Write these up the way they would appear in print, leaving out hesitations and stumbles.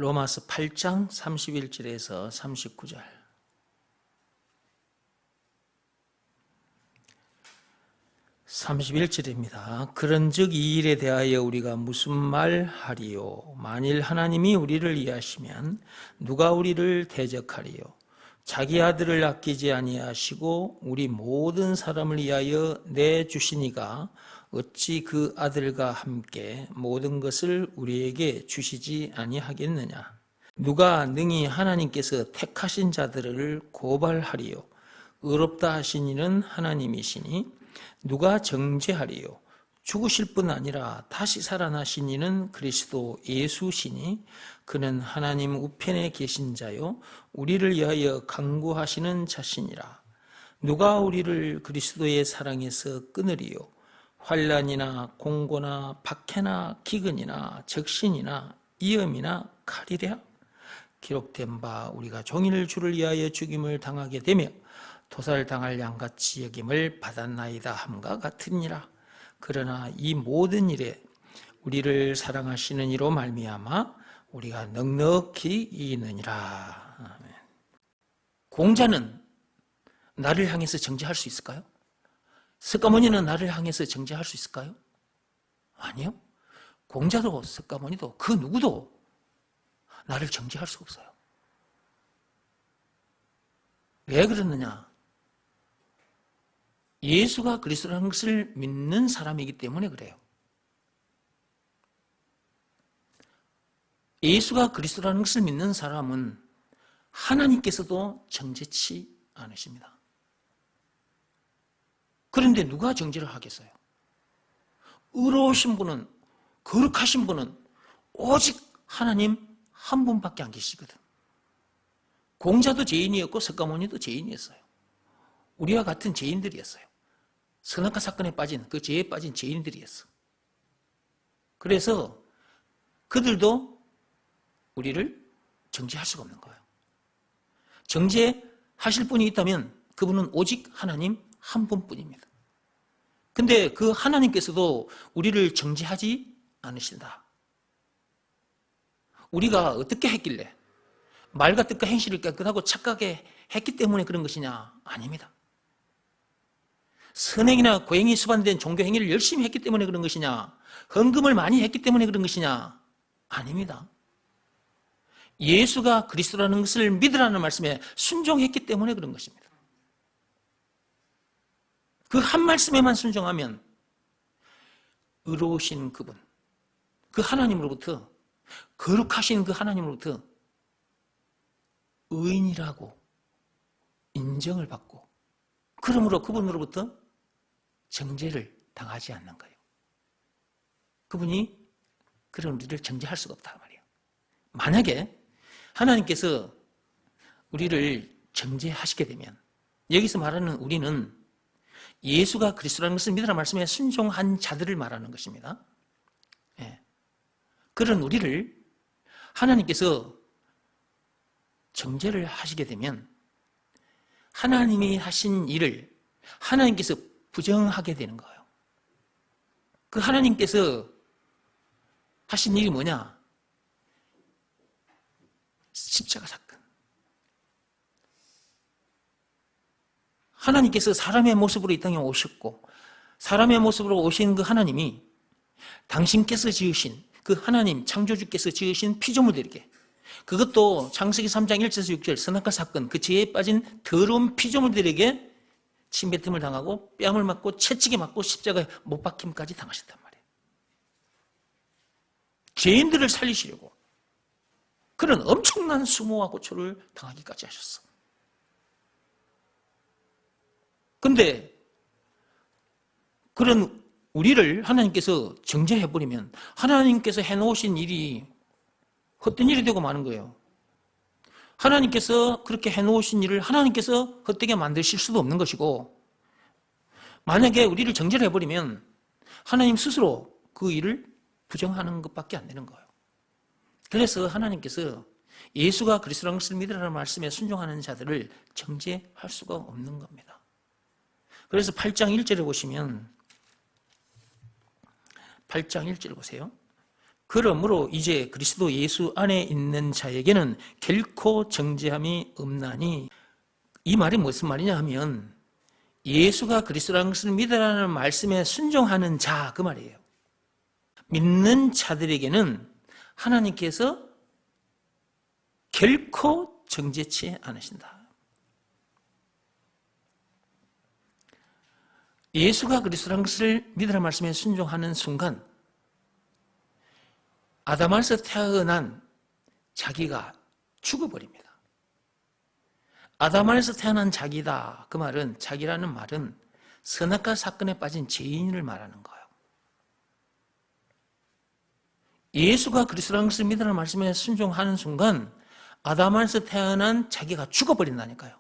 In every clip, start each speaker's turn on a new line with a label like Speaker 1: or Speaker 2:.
Speaker 1: 로마서 8장 31절에서 39절. (31절입니다) 그런즉 이 일에 대하여 우리가 무슨 말 하리요? 만일 하나님이 우리를 이해하시면 누가 우리를 대적하리요? 자기 아들을 아끼지 아니하시고 우리 모든 사람을 위하여 내주시니가 어찌 그 아들과 함께 모든 것을 우리에게 주시지 아니하겠느냐? 누가 능히 하나님께서 택하신 자들을 고발하리요? 의롭다 하신 이는 하나님이시니 누가 정죄하리요? 죽으실 뿐 아니라 다시 살아나신 이는 그리스도 예수시니 그는 하나님 우편에 계신 자요 우리를 위하여 간구하시는 자시니라. 누가 우리를 그리스도의 사랑에서 끊으리요? 환난이나 공고나 박해나 기근이나 적신이나 위험이나 칼이랴? 기록된 바 우리가 종일 주를 위하여 죽임을 당하게 되며 도살당할 양같이 여김을 받았나이다 함과 같으니라. 그러나 이 모든 일에 우리를 사랑하시는 이로 말미암아 우리가 넉넉히 이기느니라. 아멘. 공자는 나를 향해서 정죄할 수 있을까요? 석가모니는 나를 향해서 정죄할 수 있을까요? 아니요. 공자도 석가모니도 그 누구도 나를 정죄할 수 없어요. 왜 그러느냐? 예수가 그리스도라는 것을 믿는 사람이기 때문에 그래요. 예수가 그리스도라는 것을 믿는 사람은 하나님께서도 정죄치 않으십니다. 그런데 누가 정죄를 하겠어요? 의로우신 분은, 거룩하신 분은 오직 하나님 한 분밖에 안 계시거든. 공자도 죄인이었고 석가모니도 죄인이었어요. 우리와 같은 죄인들이었어요. 선악과 사건에 빠진, 그 죄에 빠진 죄인들이었어. 그래서 그들도 우리를 정죄할 수가 없는 거예요. 정죄하실 분이 있다면 그분은 오직 하나님 한 분뿐입니다. 근데 그 하나님께서도 우리를 정죄하지 않으신다. 우리가 어떻게 했길래 말과 뜻과 행실을 깨끗하고 착하게 했기 때문에 그런 것이냐? 아닙니다. 선행이나 고행이 수반된 종교 행위를 열심히 했기 때문에 그런 것이냐? 헌금을 많이 했기 때문에 그런 것이냐? 아닙니다. 예수가 그리스도라는 것을 믿으라는 말씀에 순종했기 때문에 그런 것입니다. 그 한 말씀에만 순종하면 의로우신 그분, 그 하나님으로부터, 거룩하신 그 하나님으로부터 의인이라고 인정을 받고 그러므로 그분으로부터 정죄를 당하지 않는 거예요. 그분이 그런 우리를 정죄할 수가 없다 말이에요. 만약에 하나님께서 우리를 정죄하시게 되면 여기서 말하는 우리는 예수가 그리스도라는 것을 믿으라는 말씀에 순종한 자들을 말하는 것입니다. 예. 그런 우리를 하나님께서 정죄를 하시게 되면 하나님이 하신 일을 하나님께서 부정하게 되는 거예요. 그 하나님께서 하신 일이 뭐냐? 십자가 사건. 하나님께서 사람의 모습으로 이 땅에 오셨고 사람의 모습으로 오신 그 하나님이 당신께서 지으신 그 하나님 창조주께서 지으신 피조물들에게 그것도 창세기 3장 1절에서 6절 선악과 사건 그 죄에 빠진 더러운 피조물들에게 침뱉음을 당하고 뺨을 맞고 채찍에 맞고 십자가에 못 박힘까지 당하셨단 말이에요. 죄인들을 살리시려고 그런 엄청난 수모와 고초를 당하기까지 하셨어. 근데 그런 우리를 하나님께서 정죄해버리면 하나님께서 해놓으신 일이 헛된 일이 되고 마는 거예요. 하나님께서 그렇게 해놓으신 일을 하나님께서 헛되게 만드실 수도 없는 것이고 만약에 우리를 정죄를 해버리면 하나님 스스로 그 일을 부정하는 것밖에 안 되는 거예요. 그래서 하나님께서 예수가 그리스도라는 것을 믿으라는 말씀에 순종하는 자들을 정죄할 수가 없는 겁니다. 그래서 8장 1절에 보시면 8장 1절 보세요. 그러므로 이제 그리스도 예수 안에 있는 자에게는 결코 정죄함이 없나니, 이 말이 무슨 말이냐 하면 예수가 그리스도라는 것을 믿으라는 말씀에 순종하는 자, 그 말이에요. 믿는 자들에게는 하나님께서 결코 정죄치 않으신다. 예수가 그리스도라는 것을 믿으라는 말씀에 순종하는 순간 아담에서 태어난 자기가 죽어버립니다. 아담 안에서 태어난 자기다. 그 말은, 자기라는 말은 선악과 사건에 빠진 죄인을 말하는 거예요. 예수가 그리스도라는 것을 믿으라는 말씀에 순종하는 순간 아담 안에서 태어난 자기가 죽어버린다니까요.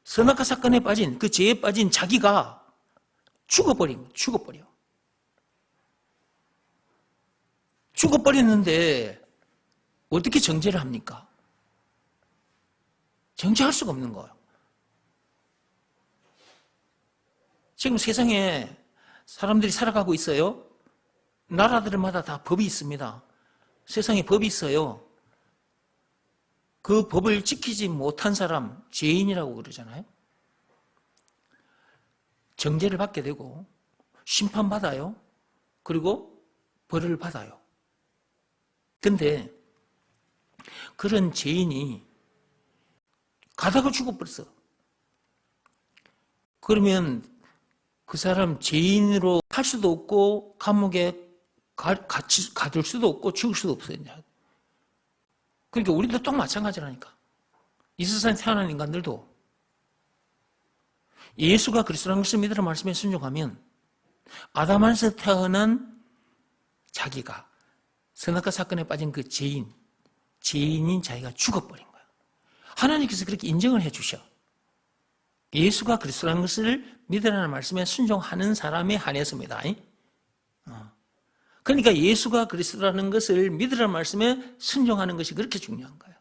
Speaker 1: 선악과 사건에 빠진, 그 죄에 빠진 자기가 죽어버려. 죽어버렸는데 어떻게 정죄를 합니까? 정죄할 수가 없는 거예요. 지금 세상에 사람들이 살아가고 있어요. 나라들마다 다 법이 있습니다. 세상에 법이 있어요. 그 법을 지키지 못한 사람, 죄인이라고 그러잖아요. 정죄를 받게 되고 심판받아요. 그리고 벌을 받아요. 근데 그런 죄인이 가다가 죽어버렸어. 그러면 그 사람 죄인으로 할 수도 없고 감옥에 같이 가둘 수도 없고 죽을 수도 없어요. 그러니까 우리도 또 마찬가지라니까. 이 세상에 태어난 인간들도 예수가 그리스도라는 것을 믿으라 말씀에 순종하면 아담 안에서 태어난 자기가 선악과 사건에 빠진 그 죄인인 자기가 죽어버린 거예요. 하나님께서 그렇게 인정을 해 주셔. 예수가 그리스도라는 것을 믿으라는 말씀에 순종하는 사람에 한해서입니다. 그러니까 예수가 그리스도라는 것을 믿으라는 말씀에 순종하는 것이 그렇게 중요한 거예요.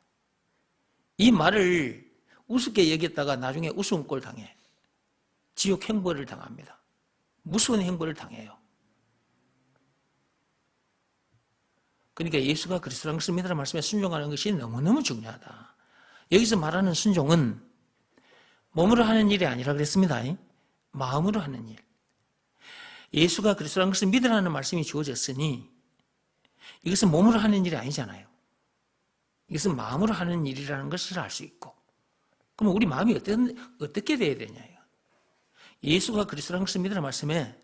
Speaker 1: 이 말을 우습게 여겼다가 나중에 우스운꼴 당해. 지옥 형벌을 당합니다. 무서운 형벌을 당해요. 그러니까 예수가 그리스도라는 것을 믿으라는 말씀에 순종하는 것이 너무너무 중요하다. 여기서 말하는 순종은 몸으로 하는 일이 아니라 그랬습니다. 마음으로 하는 일. 예수가 그리스도라는 것을 믿으라는 말씀이 주어졌으니 이것은 몸으로 하는 일이 아니잖아요. 이것은 마음으로 하는 일이라는 것을 알 수 있고, 그럼 우리 마음이 어떻게 돼야 되냐. 예수가 그리스도라는 것을 믿으라는 말씀에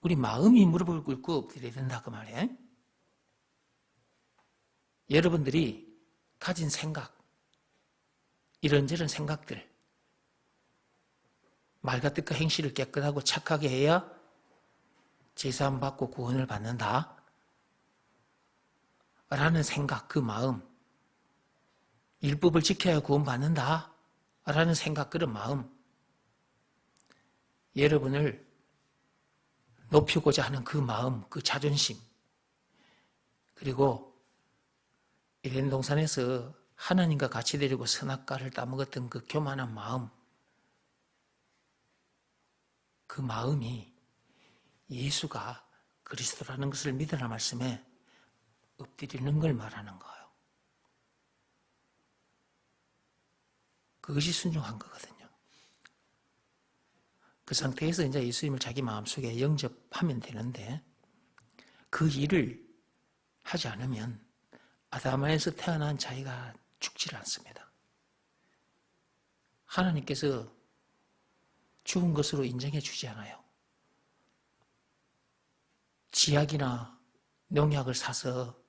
Speaker 1: 우리 마음이 무릎을 꿇고 엎드려야 된다, 그 말이에요. 여러분들이 가진 생각, 이런저런 생각들, 말과 뜻과 행실을 깨끗하고 착하게 해야 제사함 받고 구원을 받는다 라는 생각, 그 마음, 율법을 지켜야 구원 받는다 라는 생각, 그런 마음, 여러분을 높이고자 하는 그 마음, 그 자존심, 그리고 에덴 동산에서 하나님과 같이 데리고 선악과를 따먹었던 그 교만한 마음, 그 마음이 예수가 그리스도라는 것을 믿으라는 말씀에 엎드리는 걸 말하는 거예요. 그것이 순종한 거거든요. 그 상태에서 이제 예수님을 자기 마음속에 영접하면 되는데, 그 일을 하지 않으면 아담에서 태어난 자기가 죽지를 않습니다. 하나님께서 죽은 것으로 인정해 주지 않아요. 지약이나 농약을 사서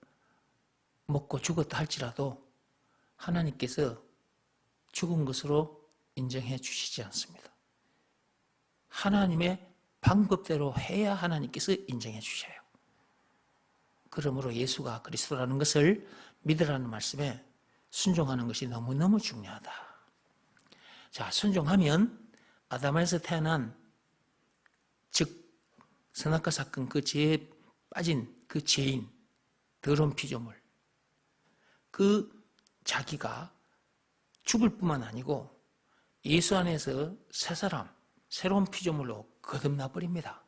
Speaker 1: 먹고 죽었다 할지라도 하나님께서 죽은 것으로 인정해 주시지 않습니다. 하나님의 방법대로 해야 하나님께서 인정해 주셔요. 그러므로 예수가 그리스도라는 것을 믿으라는 말씀에 순종하는 것이 너무너무 중요하다. 자, 순종하면 아담에서 태어난, 즉 선악과 사건, 그 죄에 빠진 그 죄인, 더러운 피조물, 그 자기가 죽을 뿐만 아니고 예수 안에서 새 사람, 새로운 피조물로 거듭나 버립니다.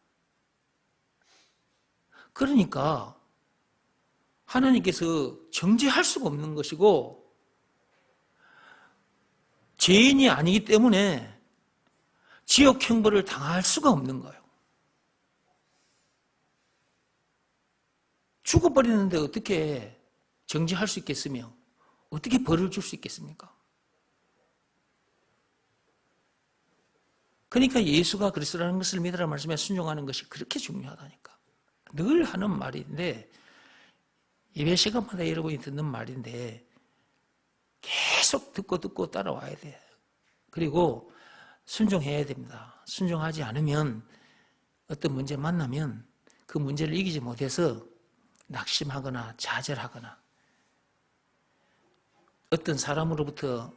Speaker 1: 그러니까 하나님께서 정죄할 수가 없는 것이고 죄인이 아니기 때문에 지옥 형벌을 당할 수가 없는 거예요. 죽어버리는데 어떻게 정죄할 수 있겠으며 어떻게 벌을 줄 수 있겠습니까? 그러니까 예수가 그리스도라는 것을 믿으라는 말씀에 순종하는 것이 그렇게 중요하다니까. 늘 하는 말인데 예배 시간마다 여러분이 듣는 말인데 계속 듣고 따라와야 돼요. 그리고 순종해야 됩니다. 순종하지 않으면 어떤 문제 만나면 그 문제를 이기지 못해서 낙심하거나 좌절하거나 어떤 사람으로부터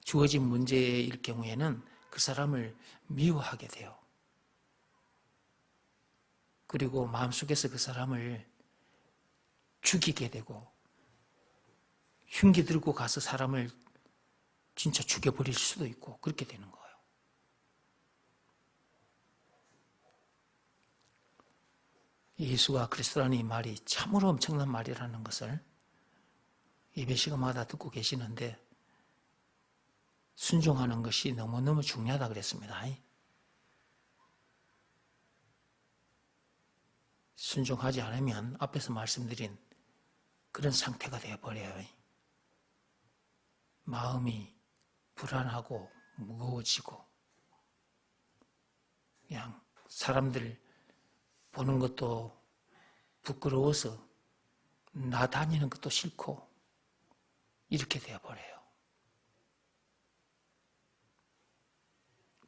Speaker 1: 주어진 문제일 경우에는 그 사람을 미워하게 돼요. 그리고 마음속에서 그 사람을 죽이게 되고 흉기 들고 가서 사람을 진짜 죽여버릴 수도 있고 그렇게 되는 거예요. 예수가 그리스도라는 이 말이 참으로 엄청난 말이라는 것을 예배 시간마다 듣고 계시는데 순종하는 것이 너무너무 중요하다 그랬습니다. 순종하지 않으면 앞에서 말씀드린 그런 상태가 되어버려요. 마음이 불안하고 무거워지고 그냥 사람들 보는 것도 부끄러워서 나 다니는 것도 싫고 이렇게 되어버려요.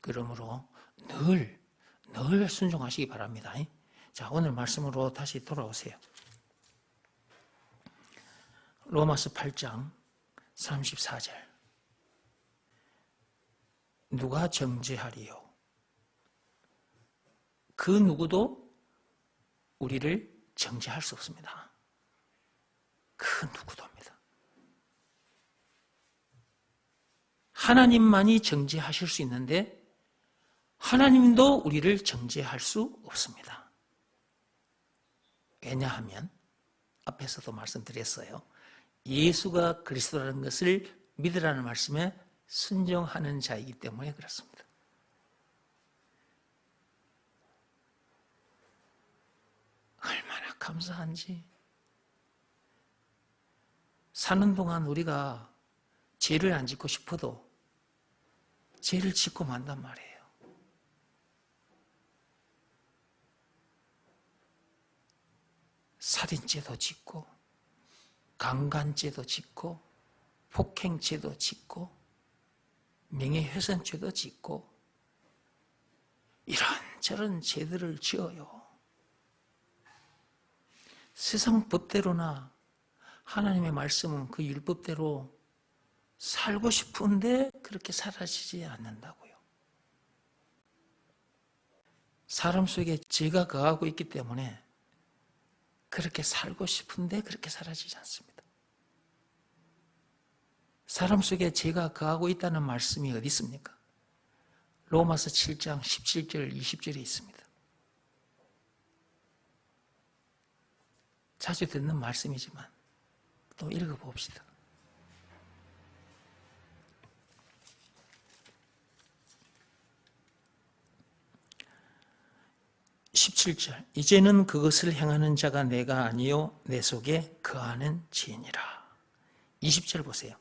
Speaker 1: 그러므로 늘 순종하시기 바랍니다. 자, 오늘 말씀으로 다시 돌아오세요. 로마서 8장 34절. 누가 정죄하리요? 그 누구도 우리를 정죄할 수 없습니다. 그 누구도입니다. 하나님만이 정죄하실 수 있는데 하나님도 우리를 정죄할 수 없습니다. 왜냐하면 앞에서도 말씀드렸어요. 예수가 그리스도라는 것을 믿으라는 말씀에 순종하는 자이기 때문에 그렇습니다. 얼마나 감사한지. 사는 동안 우리가 죄를 안 짓고 싶어도 죄를 짓고 만단 말이에요. 살인죄도 짓고 강간죄도 짓고 폭행죄도 짓고 명예훼손죄도 짓고 이런저런 죄들을 지어요. 세상 법대로나 하나님의 말씀은 그 율법대로 살고 싶은데 그렇게 사라지지 않는다고요. 사람 속에 죄가 거하고 있기 때문에 그렇게 살고 싶은데 그렇게 사라지지 않습니다. 사람 속에 죄가 거하고 있다는 말씀이 어디 있습니까? 로마서 7장 17절 20절에 있습니다. 자주 듣는 말씀이지만 또 읽어봅시다. (17절) 이제는 그것을 행하는 자가 내가 아니요 내 속에 거하는 죄니라. (20절) 보세요.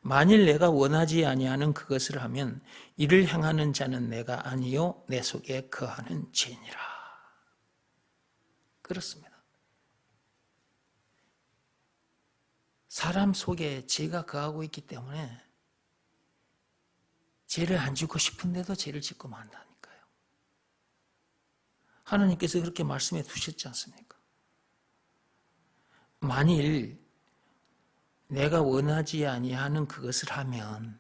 Speaker 1: 만일 내가 원하지 아니하는 그것을 하면 이를 행하는 자는 내가 아니요 내 속에 거하는 죄니라. 그렇습니다. 사람 속에 죄가 거하고 있기 때문에 죄를 안 짓고 싶은데도 죄를 짓고 만다니까요. 하나님께서 그렇게 말씀해 두셨지 않습니까? 만일 내가 원하지 아니하는 그것을 하면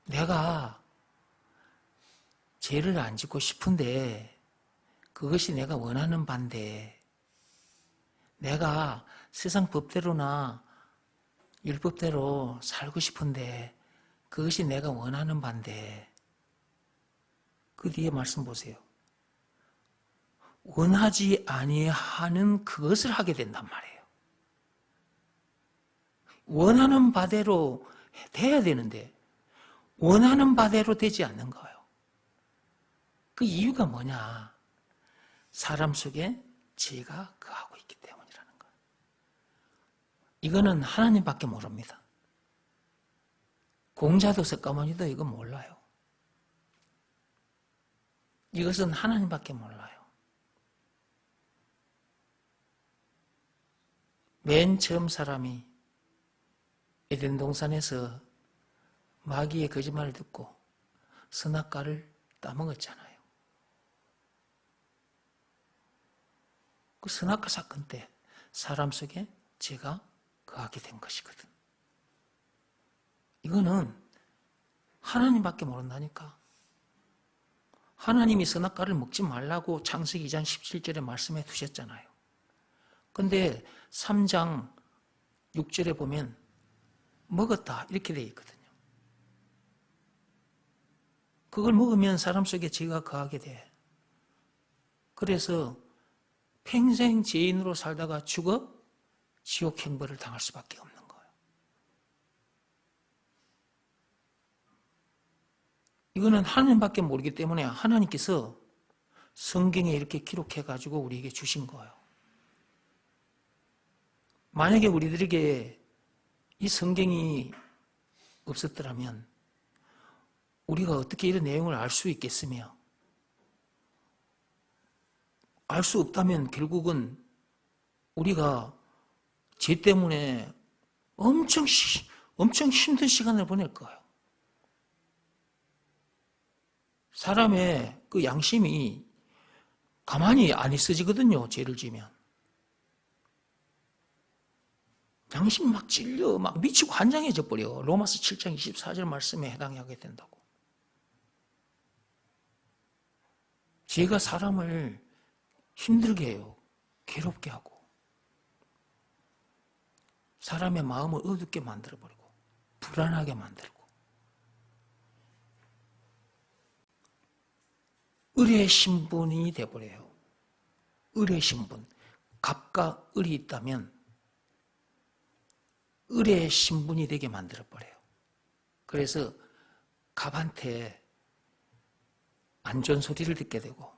Speaker 1: 내가 죄를 안 짓고 싶은데 그것이 내가 원하는 바인데 내가 세상 법대로나 율법대로 살고 싶은데 그것이 내가 원하는 바인데 그 뒤에 말씀 보세요. 원하지 아니하는 그것을 하게 된단 말이에요. 원하는 바대로 돼야 되는데 원하는 바대로 되지 않는 거예요. 그 이유가 뭐냐? 사람 속에 죄가 거하고 있기 때문이라는 거예요. 이거는 하나님밖에 모릅니다. 공자도 석가모니도 이거 몰라요. 이것은 하나님밖에 몰라요. 맨 처음 사람이 에덴 동산에서 마귀의 거짓말을 듣고 선악과를 따먹었잖아요. 그 선악과 사건 때 사람 속에 죄가 거하게 된 것이거든. 이거는 하나님밖에 모른다니까. 하나님이 선악과를 먹지 말라고 창세기 2장 17절에 말씀해 두셨잖아요. 근데 3장 6절에 보면 먹었다 이렇게 되어 있거든요. 그걸 먹으면 사람 속에 죄가 거하게 돼. 그래서 평생 죄인으로 살다가 죽어 지옥 형벌을 당할 수밖에 없는 거예요. 이거는 하나님밖에 모르기 때문에 하나님께서 성경에 이렇게 기록해가지고 우리에게 주신 거예요. 만약에 우리들에게 이 성경이 없었더라면 우리가 어떻게 이런 내용을 알 수 있겠으며, 알 수 없다면 결국은 우리가 죄 때문에 엄청 힘든 시간을 보낼 거예요. 사람의 그 양심이 가만히 안 있어지거든요, 죄를 지면. 양심 막 찔려, 막 미치고 환장해져 버려. 로마서 7장 24절 말씀에 해당하게 된다고. 죄가 사람을 힘들게 해요. 괴롭게 하고. 사람의 마음을 어둡게 만들어버리고, 불안하게 만들고. 을의 신분이 돼버려요. 을의 신분. 갑과 을이 있다면 을의 신분이 되게 만들어버려요. 그래서 갑한테 안 좋은 소리를 듣게 되고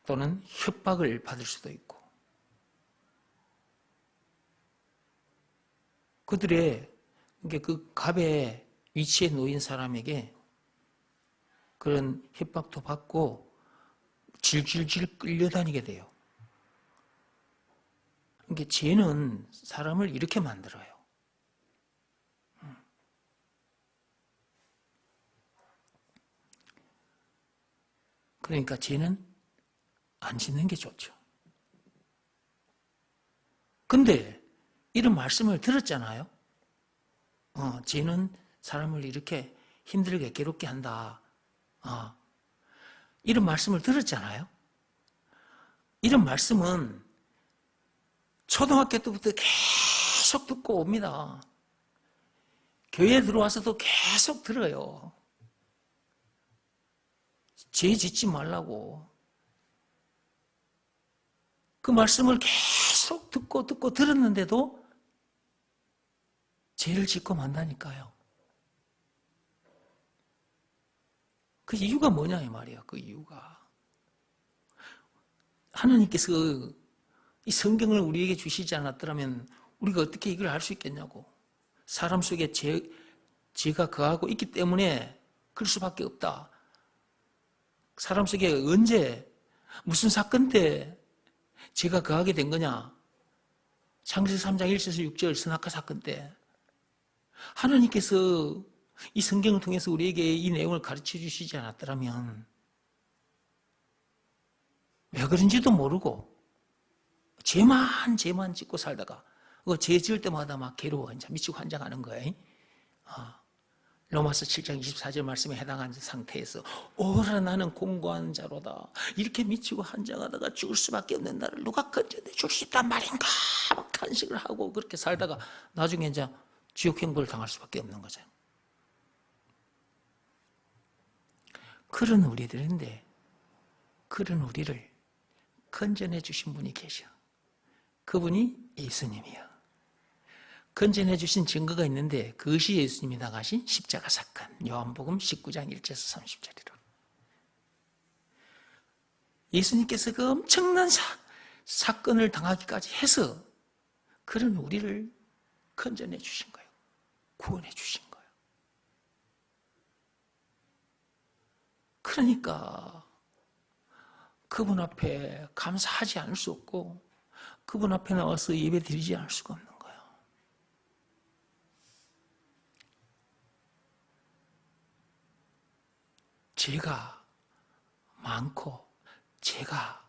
Speaker 1: 또는 협박을 받을 수도 있고, 그들의 그 갑의 위치에 놓인 사람에게 그런 협박도 받고 질질질 끌려다니게 돼요. 그러니까 죄는 사람을 이렇게 만들어요. 그러니까 죄는 안 짓는 게 좋죠. 근데 이런 말씀을 들었잖아요. 죄는 사람을 이렇게 힘들게 괴롭게 한다. 이런 말씀을 들었잖아요. 이런 말씀은 초등학교 때부터 계속 듣고 옵니다. 교회에 들어와서도 계속 들어요. 죄 짓지 말라고. 그 말씀을 계속 듣고 들었는데도 죄를 짓고 만다니까요. 그 이유가 뭐냐 이 말이야. 그 이유가 하나님께서 이 성경을 우리에게 주시지 않았더라면 우리가 어떻게 이걸 알 수 있겠냐고. 사람 속에 죄가 거하고 있기 때문에 그럴 수밖에 없다. 사람 속에 언제 무슨 사건 때 죄가 거하게 된 거냐. 창세기 3장 1절에서 6절 선악과 사건 때 하나님께서 이 성경을 통해서 우리에게 이 내용을 가르쳐 주시지 않았더라면 왜 그런지도 모르고 죄만 짓고 살다가 죄 지을 때마다 막 괴로워 미치고 환장하는 거예요. 로마서 7장 24절 말씀에 해당하는 상태에서 오라 나는 공고한 자로다. 이렇게 미치고 환장하다가 죽을 수밖에 없는 나를 누가 건져내 줄 수 있단 말인가? 막 간식을 하고 그렇게 살다가 나중에 이제 지옥 형벌을 당할 수밖에 없는 거죠. 그런 우리들인데 그런 우리를 건져내 주신 분이 계셔. 그분이 예수님이야. 건져내 주신 증거가 있는데 그것이 예수님이 나가신 십자가 사건. 요한복음 19장 1절에서 30절이라. 예수님께서 그 엄청난 사건을 당하기까지 해서 그런 우리를 건져내 주신 거예요. 구원해 주신 거예요. 그러니까 그분 앞에 감사하지 않을 수 없고 그분 앞에 나와서 예배 드리지 않을 수가 없는 거예요. 죄가 많고 죄가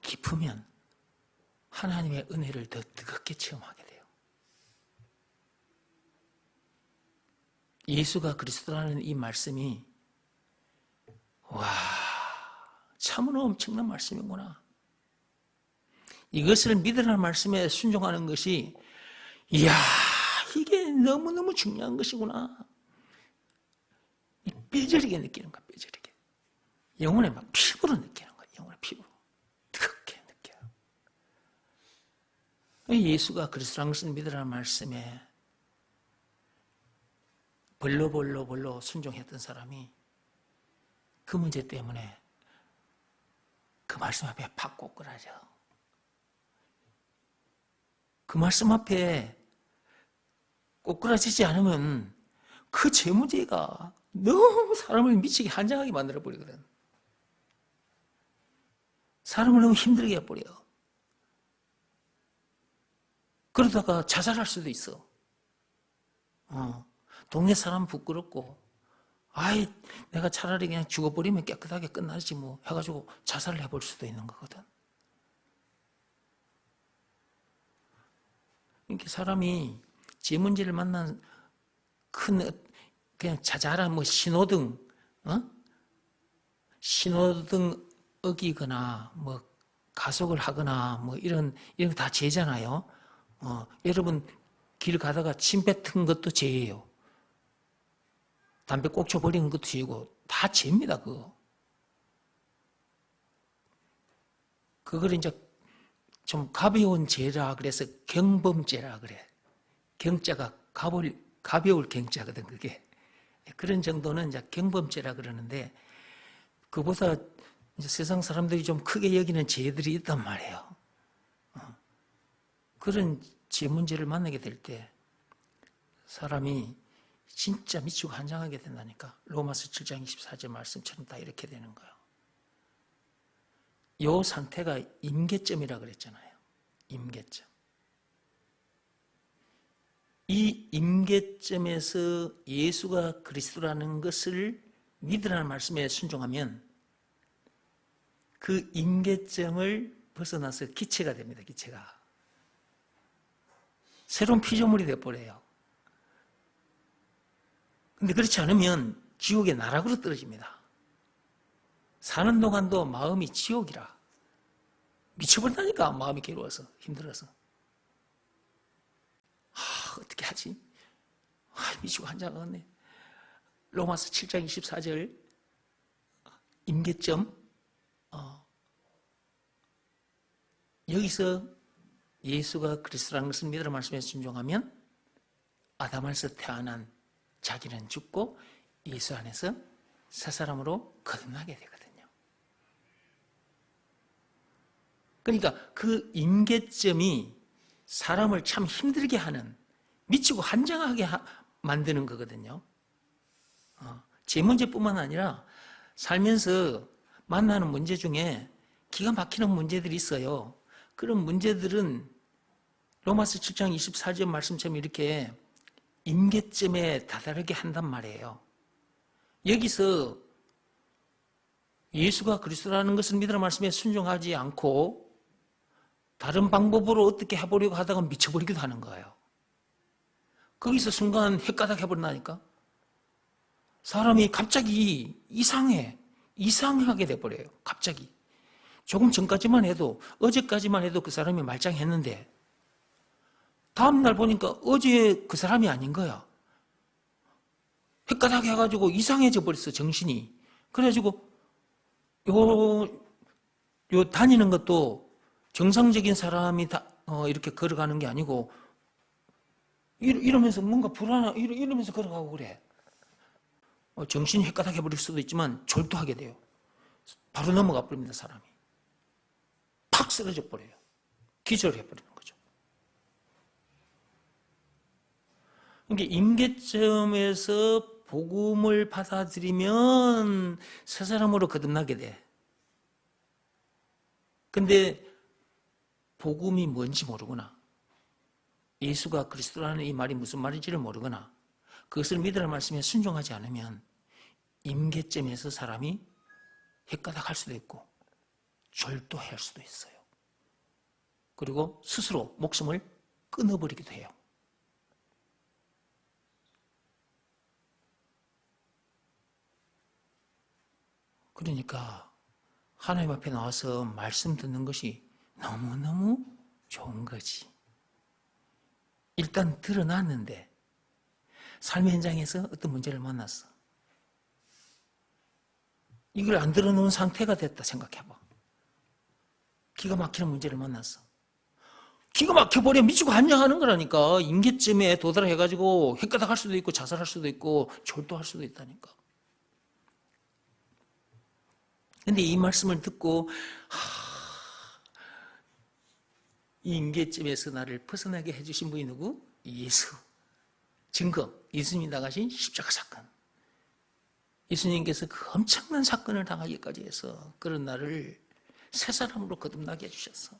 Speaker 1: 깊으면 하나님의 은혜를 더 뜨겁게 체험하게 돼요. 예수가 그리스도라는 이 말씀이 와, 참으로 엄청난 말씀이구나. 이것을 믿으라는 말씀에 순종하는 것이 이야, 이게 너무너무 중요한 것이구나. 뼈저리게 느끼는 거야, 뼈저리게. 영혼에 막 피부로 느끼는 거야, 영혼의 피부로. 뜨겁게 느껴요. 예수가 그리스도라는 것을 믿으라는 말씀에 벌로 순종했던 사람이 그 문제 때문에 그 말씀 앞에 팍 꼬꾸라져. 그 말씀 앞에 꼬꾸라지지 않으면 그 죄 문제가 너무 사람을 미치게 한장하게 만들어버리거든. 사람을 너무 힘들게 해버려. 그러다가 자살할 수도 있어. 동네 사람 부끄럽고 아이 내가 차라리 그냥 죽어버리면 깨끗하게 끝나지 뭐 해가지고 자살을 해볼 수도 있는 거거든. 이렇게 사람이 죄 문제를 만난 큰 그냥 자잘한 뭐 신호등 어기거나 뭐 가속을 하거나 뭐 이런 거 다 죄잖아요. 여러분 길 가다가 침 뱉은 것도 죄예요. 담배 꽁초 버리는 것도 죄고 다 죄입니다. 그걸 이제 좀 가벼운 죄라 그래서 경범죄라 그래. 경자가 가벼울 경자거든 그게. 그런 정도는 이제 경범죄라 그러는데 그보다 이제 세상 사람들이 좀 크게 여기는 죄들이 있단 말이에요. 그런 죄 문제를 만나게 될 때 사람이 진짜 미치고 한장하게 된다니까. 로마서 7장 24절 말씀처럼 다 이렇게 되는 거예요. 이 상태가 임계점이라 그랬잖아요. 임계점. 이 임계점에서 예수가 그리스도라는 것을 믿으라는 말씀에 순종하면 그 임계점을 벗어나서 기체가 됩니다. 기체가. 새로운 피조물이 되어버려요. 근데 그렇지 않으면 지옥의 나락으로 떨어집니다. 사는 동안도 마음이 지옥이라. 미쳐버린다니까 마음이 괴로워서 힘들어서. 어떻게 하지? 미치고 한장하겠네. 로마서 7장 24절 임계점 여기서 예수가 그리스도라는 것을 믿으라 말씀에 순종하면 아담에서 태어난 자기는 죽고 예수 안에서 새 사람으로 거듭나게 되거든요. 그러니까 그 임계점이 사람을 참 힘들게 하는, 미치고 한장하게 만드는 거거든요. 제 문제뿐만 아니라 살면서 만나는 문제 중에 기가 막히는 문제들이 있어요. 그런 문제들은 로마서 7장 24절 말씀처럼 이렇게 임계점에 다다르게 한단 말이에요. 여기서 예수가 그리스도라는 것을 믿으라 말씀에 순종하지 않고 다른 방법으로 어떻게 해보려고 하다가 미쳐버리기도 하는 거예요. 거기서 순간 헷가닥 해버린다니까. 사람이 갑자기 이상하게 돼버려요. 갑자기. 조금 전까지만 해도, 어제까지만 해도 그 사람이 말짱했는데 다음날 보니까 어제 그 사람이 아닌 거야. 헷가닥 해가지고 이상해져 버렸어, 정신이. 그래가지고 요 다니는 것도 정상적인 사람이 이렇게 걸어가는 게 아니고 이러면서 뭔가 이러면서 걸어가고 그래. 정신이 헷가닥해 버릴 수도 있지만 졸도하게 돼요. 바로 넘어가 버립니다, 사람이. 팍 쓰러져 버려요. 기절해 버리는 거죠. 그러니까 임계점에서 복음을 받아들이면 새 사람으로 거듭나게 돼. 근데 복음이 뭔지 모르거나 예수가 그리스도라는 이 말이 무슨 말인지를 모르거나 그것을 믿으라는 말씀에 순종하지 않으면 임계점에서 사람이 헷가닥할 수도 있고 절도할 수도 있어요. 그리고 스스로 목숨을 끊어버리기도 해요. 그러니까 하나님 앞에 나와서 말씀 듣는 것이 너무너무 좋은 거지. 일단 드러났는데 삶의 현장에서 어떤 문제를 만났어. 이걸 안 드러놓은 상태가 됐다 생각해봐. 기가 막히는 문제를 만났어. 기가 막혀버려 미치고 한장하는 거라니까. 임계점에 도달해가지고 헷가닥할 수도 있고 자살할 수도 있고 졸도할 수도 있다니까. 근데 이 말씀을 듣고 이 임계점에서 나를 벗어나게 해주신 분이 누구? 예수. 증거, 예수님이 나가신 십자가 사건. 예수님께서 그 엄청난 사건을 당하기까지 해서 그런 나를 새 사람으로 거듭나게 해주셨어.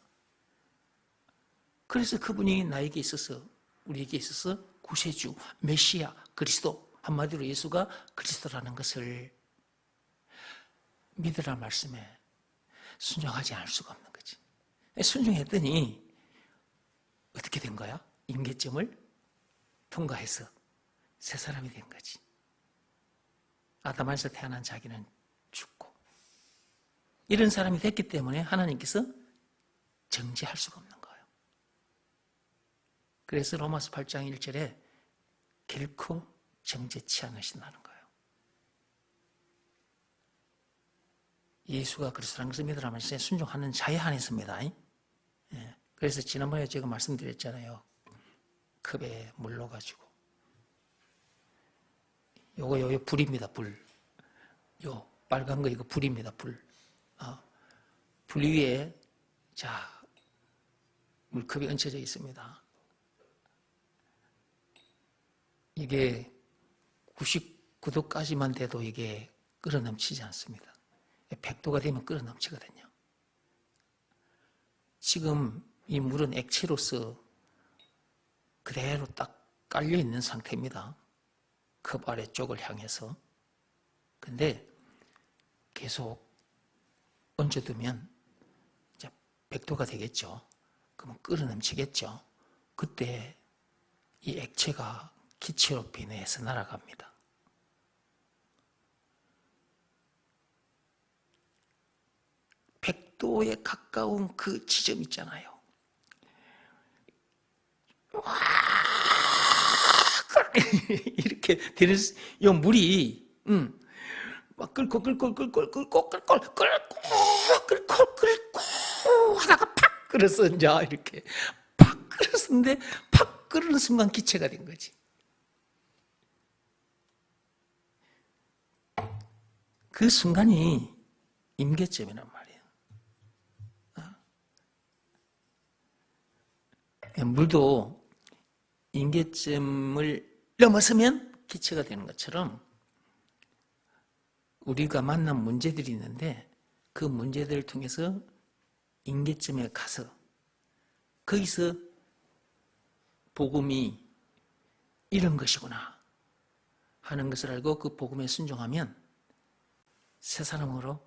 Speaker 1: 그래서 그분이 나에게 있어서, 우리에게 있어서 구세주, 메시아, 그리스도, 한마디로 예수가 그리스도라는 것을 믿으라 말씀에 순종하지 않을 수가 없는 거지. 순종했더니 어떻게 된 거야? 임계점을 통과해서 새 사람이 된 거지. 아담에서 태어난 자기는 죽고 이런 사람이 됐기 때문에 하나님께서 정죄할 수가 없는 거예요. 그래서 로마서 8장 1절에 결코 정죄치 않으신다는 거예요. 예수가 그리스도라는 것을 믿으라면서 순종하는 자에 한해서입니다. 그래서 지난번에 제가 말씀드렸잖아요. 컵에 물 넣어가지고 요거 불입니다. 불. 요 빨간 거 이거 불입니다. 불. 불 위에 자 물컵이 얹혀져 있습니다. 이게 99도까지만 돼도 이게 끓어 넘치지 않습니다. 100도가 되면 끓어 넘치거든요. 지금 이 물은 액체로서 그대로 딱 깔려 있는 상태입니다. 컵 아래쪽을 향해서. 근데 계속 얹어두면 이제 100도가 되겠죠. 그러면 끓어 넘치겠죠. 그때 이 액체가 기체로 변해서 날아갑니다. 도에 가까운 그 지점 있잖아요. 이렇게 되는 이 물이 막 끓고 하다가 팍 끓었어. 이제 이렇게 팍 끓었는데 팍 끓는 순간 기체가 된 거지. 그 순간이 임계점이란 말이에요. 물도 임계점을 넘어서면 기체가 되는 것처럼 우리가 만난 문제들이 있는데 그 문제들을 통해서 임계점에 가서 거기서 복음이 이런 것이구나 하는 것을 알고 그 복음에 순종하면 새 사람으로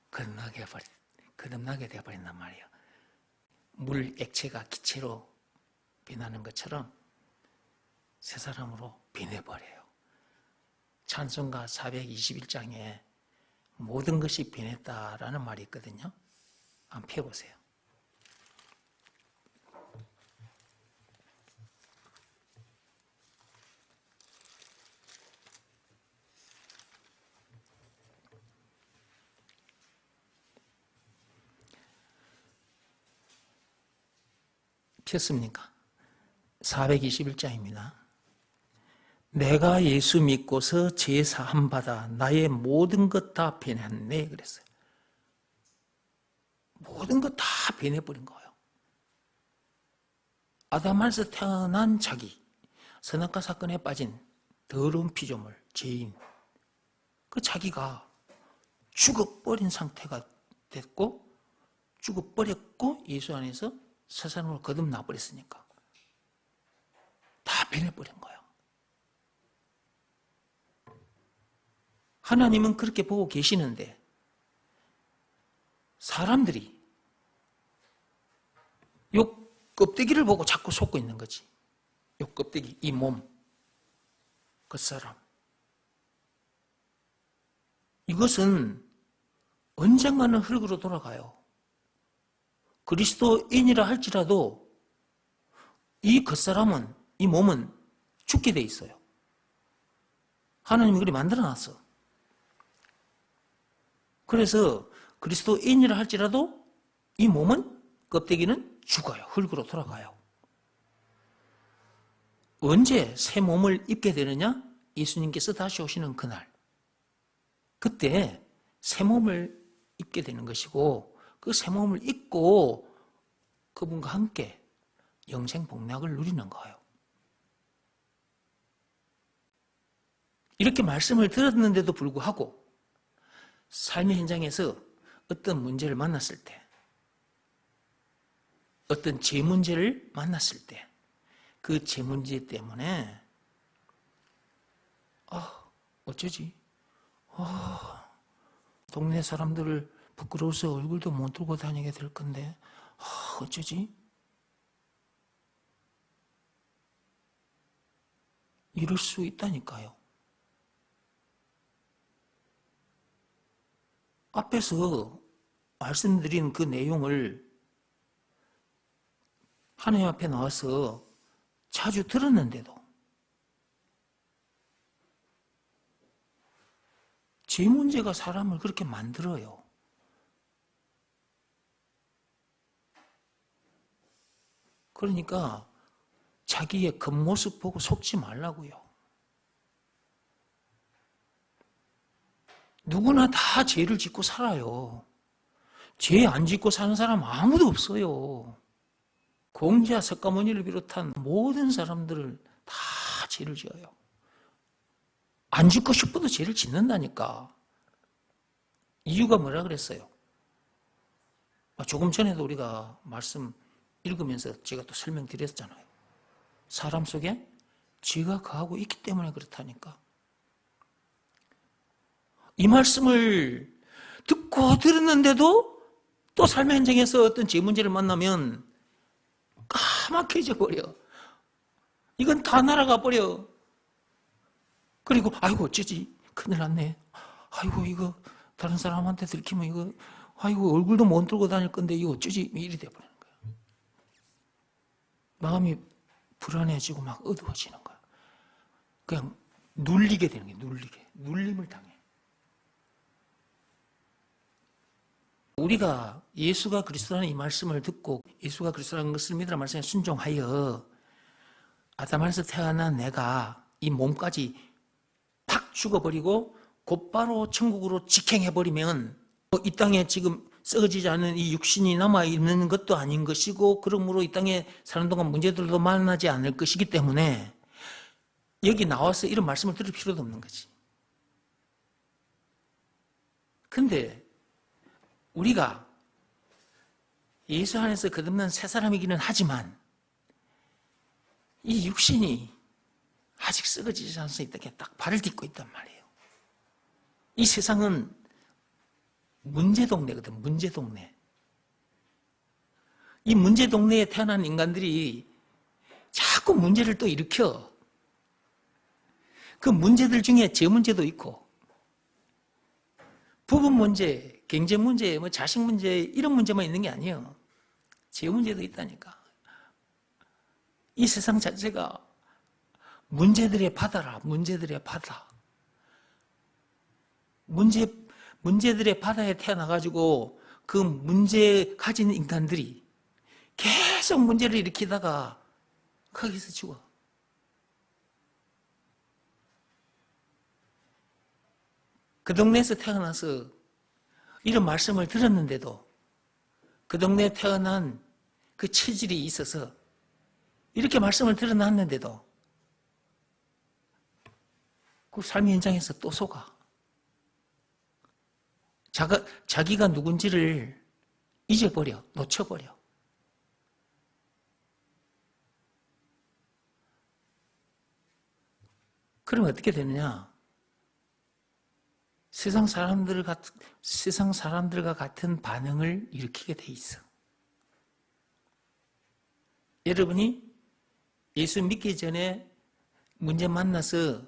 Speaker 1: 거듭나게 되어버린단 말이에요. 물 액체가 기체로 변하는 것처럼 새 사람으로 변해버려요. 찬송가 421장에 모든 것이 변했다라는 말이 있거든요. 한번 펴보세요. 켰습니까? 421장입니다. 내가 예수 믿고서 죄 사함 받아 나의 모든 것 다 변했네 그랬어요. 모든 것 다 변해버린 거예요. 아담에서 태어난 자기, 선악과 사건에 빠진 더러운 피조물, 죄인, 그 자기가 죽어버린 상태가 됐고 죽어버렸고 예수 안에서 세상으로 거듭나버렸으니까 다 변해버린 거예요. 하나님은 그렇게 보고 계시는데 사람들이 요 껍데기를 보고 자꾸 속고 있는 거지. 요 껍데기, 이 몸, 그 사람. 이것은 언젠가는 흙으로 돌아가요. 그리스도인이라 할지라도 이 겉사람은, 이 몸은 죽게 돼 있어요. 하나님이 그렇게 만들어놨어. 그래서 그리스도인이라 할지라도 이 몸은, 껍데기는 죽어요. 흙으로 돌아가요. 언제 새 몸을 입게 되느냐? 예수님께서 다시 오시는 그날. 그때 새 몸을 입게 되는 것이고 그 새 몸을 입고 그분과 함께 영생 복락을 누리는 거예요. 이렇게 말씀을 들었는데도 불구하고 삶의 현장에서 어떤 문제를 만났을 때, 어떤 죄 문제를 만났을 때, 그 죄 문제 때문에 어쩌지? 동네 사람들을 부끄러워서 얼굴도 못 들고 다니게 될 건데 어쩌지? 이럴 수 있다니까요. 앞에서 말씀드린 그 내용을 하나님 앞에 나와서 자주 들었는데도 죄 문제가 사람을 그렇게 만들어요. 그러니까 자기의 겉모습 보고 속지 말라고요. 누구나 다 죄를 짓고 살아요. 죄 안 짓고 사는 사람 아무도 없어요. 공자, 석가모니를 비롯한 모든 사람들을 다 죄를 지어요. 안 짓고 싶어도 죄를 짓는다니까. 이유가 뭐라 그랬어요? 조금 전에도 우리가 말씀 읽으면서 제가 또 설명드렸잖아요. 사람 속에 죄가 거하고 있기 때문에 그렇다니까. 이 말씀을 듣고 들었는데도 또 삶의 현장에서 어떤 죄 문제를 만나면 까맣게져 버려. 이건 다 날아가 버려. 그리고 아이고 어쩌지? 큰일 났네. 아이고 이거 다른 사람한테 들키면 이거 아이고 얼굴도 못 들고 다닐 건데 이거 어쩌지? 이리 돼버리는 거야. 마음이 불안해지고 막 어두워지는 거야. 그냥 눌리게 되는 거야. 눌림을 당해. 우리가 예수가 그리스도라는 이 말씀을 듣고 예수가 그리스도라는 것을 믿으라는 말씀에 순종하여 아담에서 태어난 내가 이 몸까지 팍 죽어버리고 곧바로 천국으로 직행해버리면 이 땅에 지금 썩어지지 않은 이 육신이 남아있는 것도 아닌 것이고 그러므로 이 땅에 사는 동안 문제들도 만나지 않을 것이기 때문에 여기 나와서 이런 말씀을 들을 필요도 없는 거지. 근데 우리가 예수 안에서 거듭난 새 사람이기는 하지만 이 육신이 아직 썩어지지 않아서 이렇게 딱 발을 딛고 있단 말이에요. 이 세상은 문제동네거든, 문제동네. 이 문제동네에 태어난 인간들이 자꾸 문제를 또 일으켜. 그 문제들 중에 제 문제도 있고 부분 문제, 경제 문제, 뭐 자식 문제 이런 문제만 있는 게 아니에요. 제 문제도 있다니까. 이 세상 자체가 문제들의 바다라. 문제들의 바다. 문제들의 바다에 태어나가지고 그 문제 가진 인간들이 계속 문제를 일으키다가 거기서 죽어. 그 동네에서 태어나서 이런 말씀을 들었는데도 그 동네에 태어난 그 체질이 있어서 이렇게 말씀을 들어놨는데도 그 삶의 현장에서 또 속아. 자기가 누군지를 잊어버려, 놓쳐버려. 그러면 어떻게 되느냐? 세상 사람들과 같은 반응을 일으키게 돼 있어. 여러분이 예수 믿기 전에 문제 만나서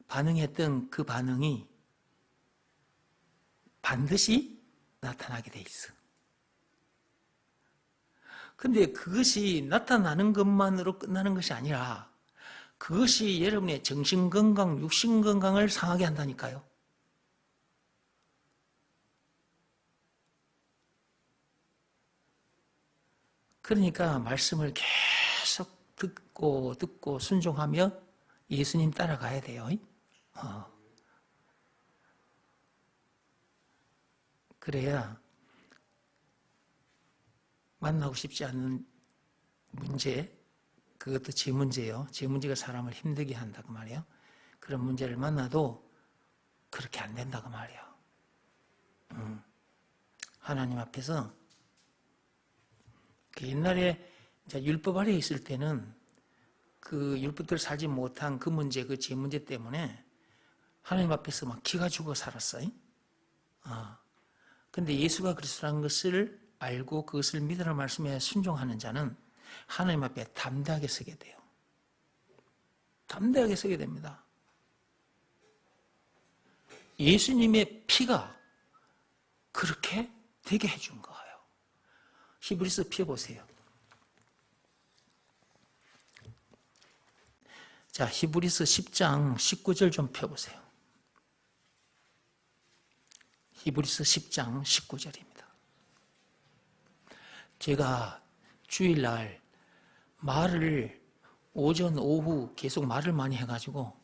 Speaker 1: 반응했던 그 반응이 반드시 나타나게 돼 있어. 근데 그것이 나타나는 것만으로 끝나는 것이 아니라 그것이 여러분의 정신건강, 육신건강을 상하게 한다니까요. 그러니까 말씀을 계속 듣고 순종하며 예수님 따라가야 돼요. 그래야 만나고 싶지 않는 문제, 그것도 제 문제예요. 제 문제가 사람을 힘들게 한다고 말이에요. 그런 문제를 만나도 그렇게 안 된다고 말이에요. 하나님 앞에서 그 옛날에 율법 아래에 있을 때는 그 율법대로 살지 못한 그 문제, 그 제 문제 때문에 하나님 앞에서 막 기가 죽어 살았어요. 근데 예수가 그리스도라는 것을 알고 그것을 믿으라는 말씀에 순종하는 자는 하나님 앞에 담대하게 서게 돼요. 담대하게 서게 됩니다. 예수님의 피가 그렇게 되게 해준 거예요. 히브리서 펴보세요. 자, 히브리서 10장 19절 좀 펴보세요. 히브리서 10장 19절입니다. 제가 주일날 말을 오전, 오후 계속 말을 많이 해가지고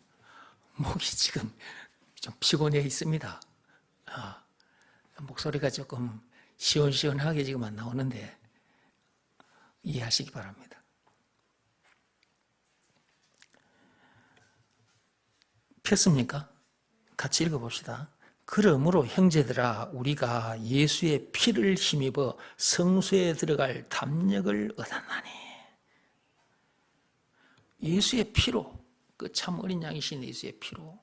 Speaker 1: 목이 지금 좀 피곤해 있습니다. 목소리가 조금 시원시원하게 지금 안 나오는데 이해하시기 바랍니다. 폈습니까? 같이 읽어봅시다. 그러므로 형제들아 우리가 예수의 피를 힘입어 성소에 들어갈 담력을 얻었나니. 예수의 피로, 그 참 어린 양이신 예수의 피로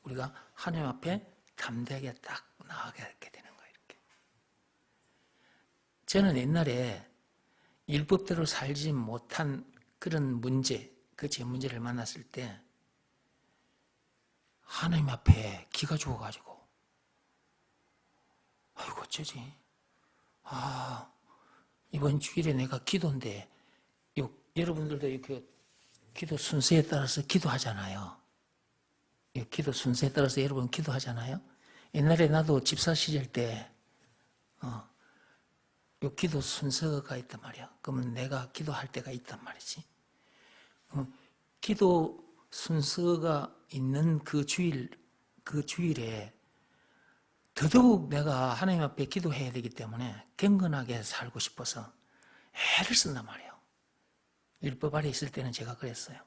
Speaker 1: 우리가 하나님 앞에 담대하게 딱 나아가게 되는 거예요. 이렇게. 저는 옛날에 율법대로 살지 못한 그런 문제, 그 제 문제를 만났을 때 하나님 앞에 기가 죽어가지고 아이고 어쩌지? 이번 주일에 내가 기도인데 여러분들도 이렇게 기도 순서에 따라서 기도하잖아요. 기도 순서에 따라서 여러분 기도하잖아요. 옛날에 나도 집사 시절 때 기도 순서가 있단 말이야. 그러면 내가 기도할 때가 있단 말이지. 기도 순서가 있는 그 주일에 더더욱 내가 하나님 앞에 기도해야 되기 때문에 경건하게 살고 싶어서 애를 쓴단 말이에요. 율법 아래 있을 때는 제가 그랬어요.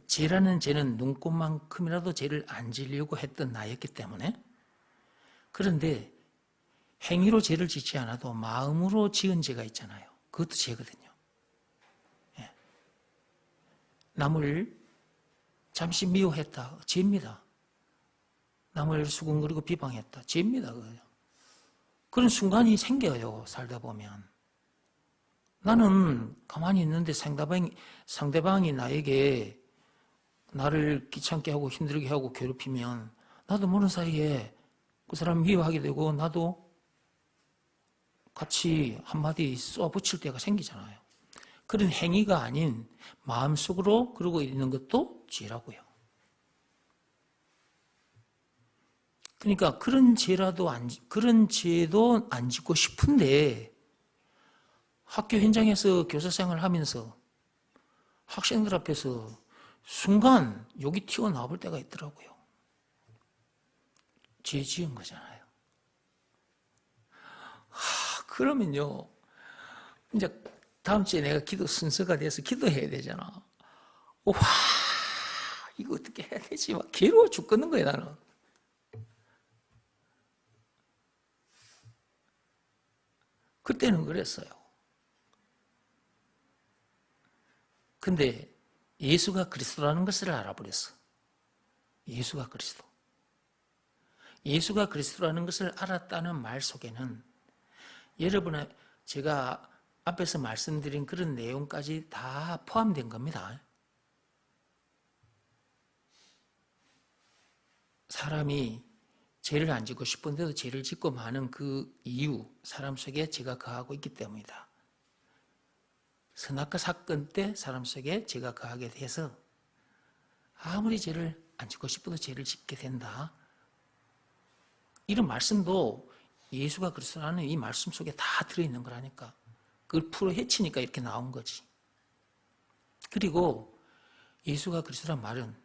Speaker 1: 죄라는 죄는 눈꽃만큼이라도 죄를 안 지려고 했던 나였기 때문에. 그런데 행위로 죄를 짓지 않아도 마음으로 지은 죄가 있잖아요. 그것도 죄거든요. 남을 잠시 미워했다. 죄입니다. 남을 수군거리고 비방했다. 죄입니다. 그런 순간이 생겨요. 살다 보면. 나는 가만히 있는데 상대방이 나에게 나를 귀찮게 하고 힘들게 하고 괴롭히면 나도 모르는 사이에 그 사람 미워하게 되고 나도 같이 한마디 쏘아붙일 때가 생기잖아요. 그런 행위가 아닌 마음속으로 그러고 있는 것도 죄라고요. 그러니까 그런 죄도 안 짓고 싶은데 학교 현장에서 교사 생활을 하면서 학생들 앞에서 순간 욕이 튀어나올 때가 있더라고요. 죄 지은 거잖아요. 그러면요, 이제 다음 주에 내가 기도 순서가 돼서 기도해야 되잖아. 와, 이거 어떻게 해야 되지? 막 괴로워 죽겠는 거야, 나는. 그때는 그랬어요. 근데 예수가 그리스도라는 것을 알아버렸어. 예수가 그리스도. 예수가 그리스도라는 것을 알았다는 말 속에는 여러분의 제가 앞에서 말씀드린 그런 내용까지 다 포함된 겁니다. 사람이 죄를 안 짓고 싶은데도 죄를 짓고 마는 그 이유, 사람 속에 죄가 거하고 있기 때문이다. 선악과 사건 때 사람 속에 죄가 거하게 돼서 아무리 죄를 안 짓고 싶어도 죄를 짓게 된다. 이런 말씀도 예수가 그리스도라는 이 말씀 속에 다 들어있는 거라니까. 그걸 풀어 헤치니까 이렇게 나온 거지. 그리고 예수가 그리스도란 말은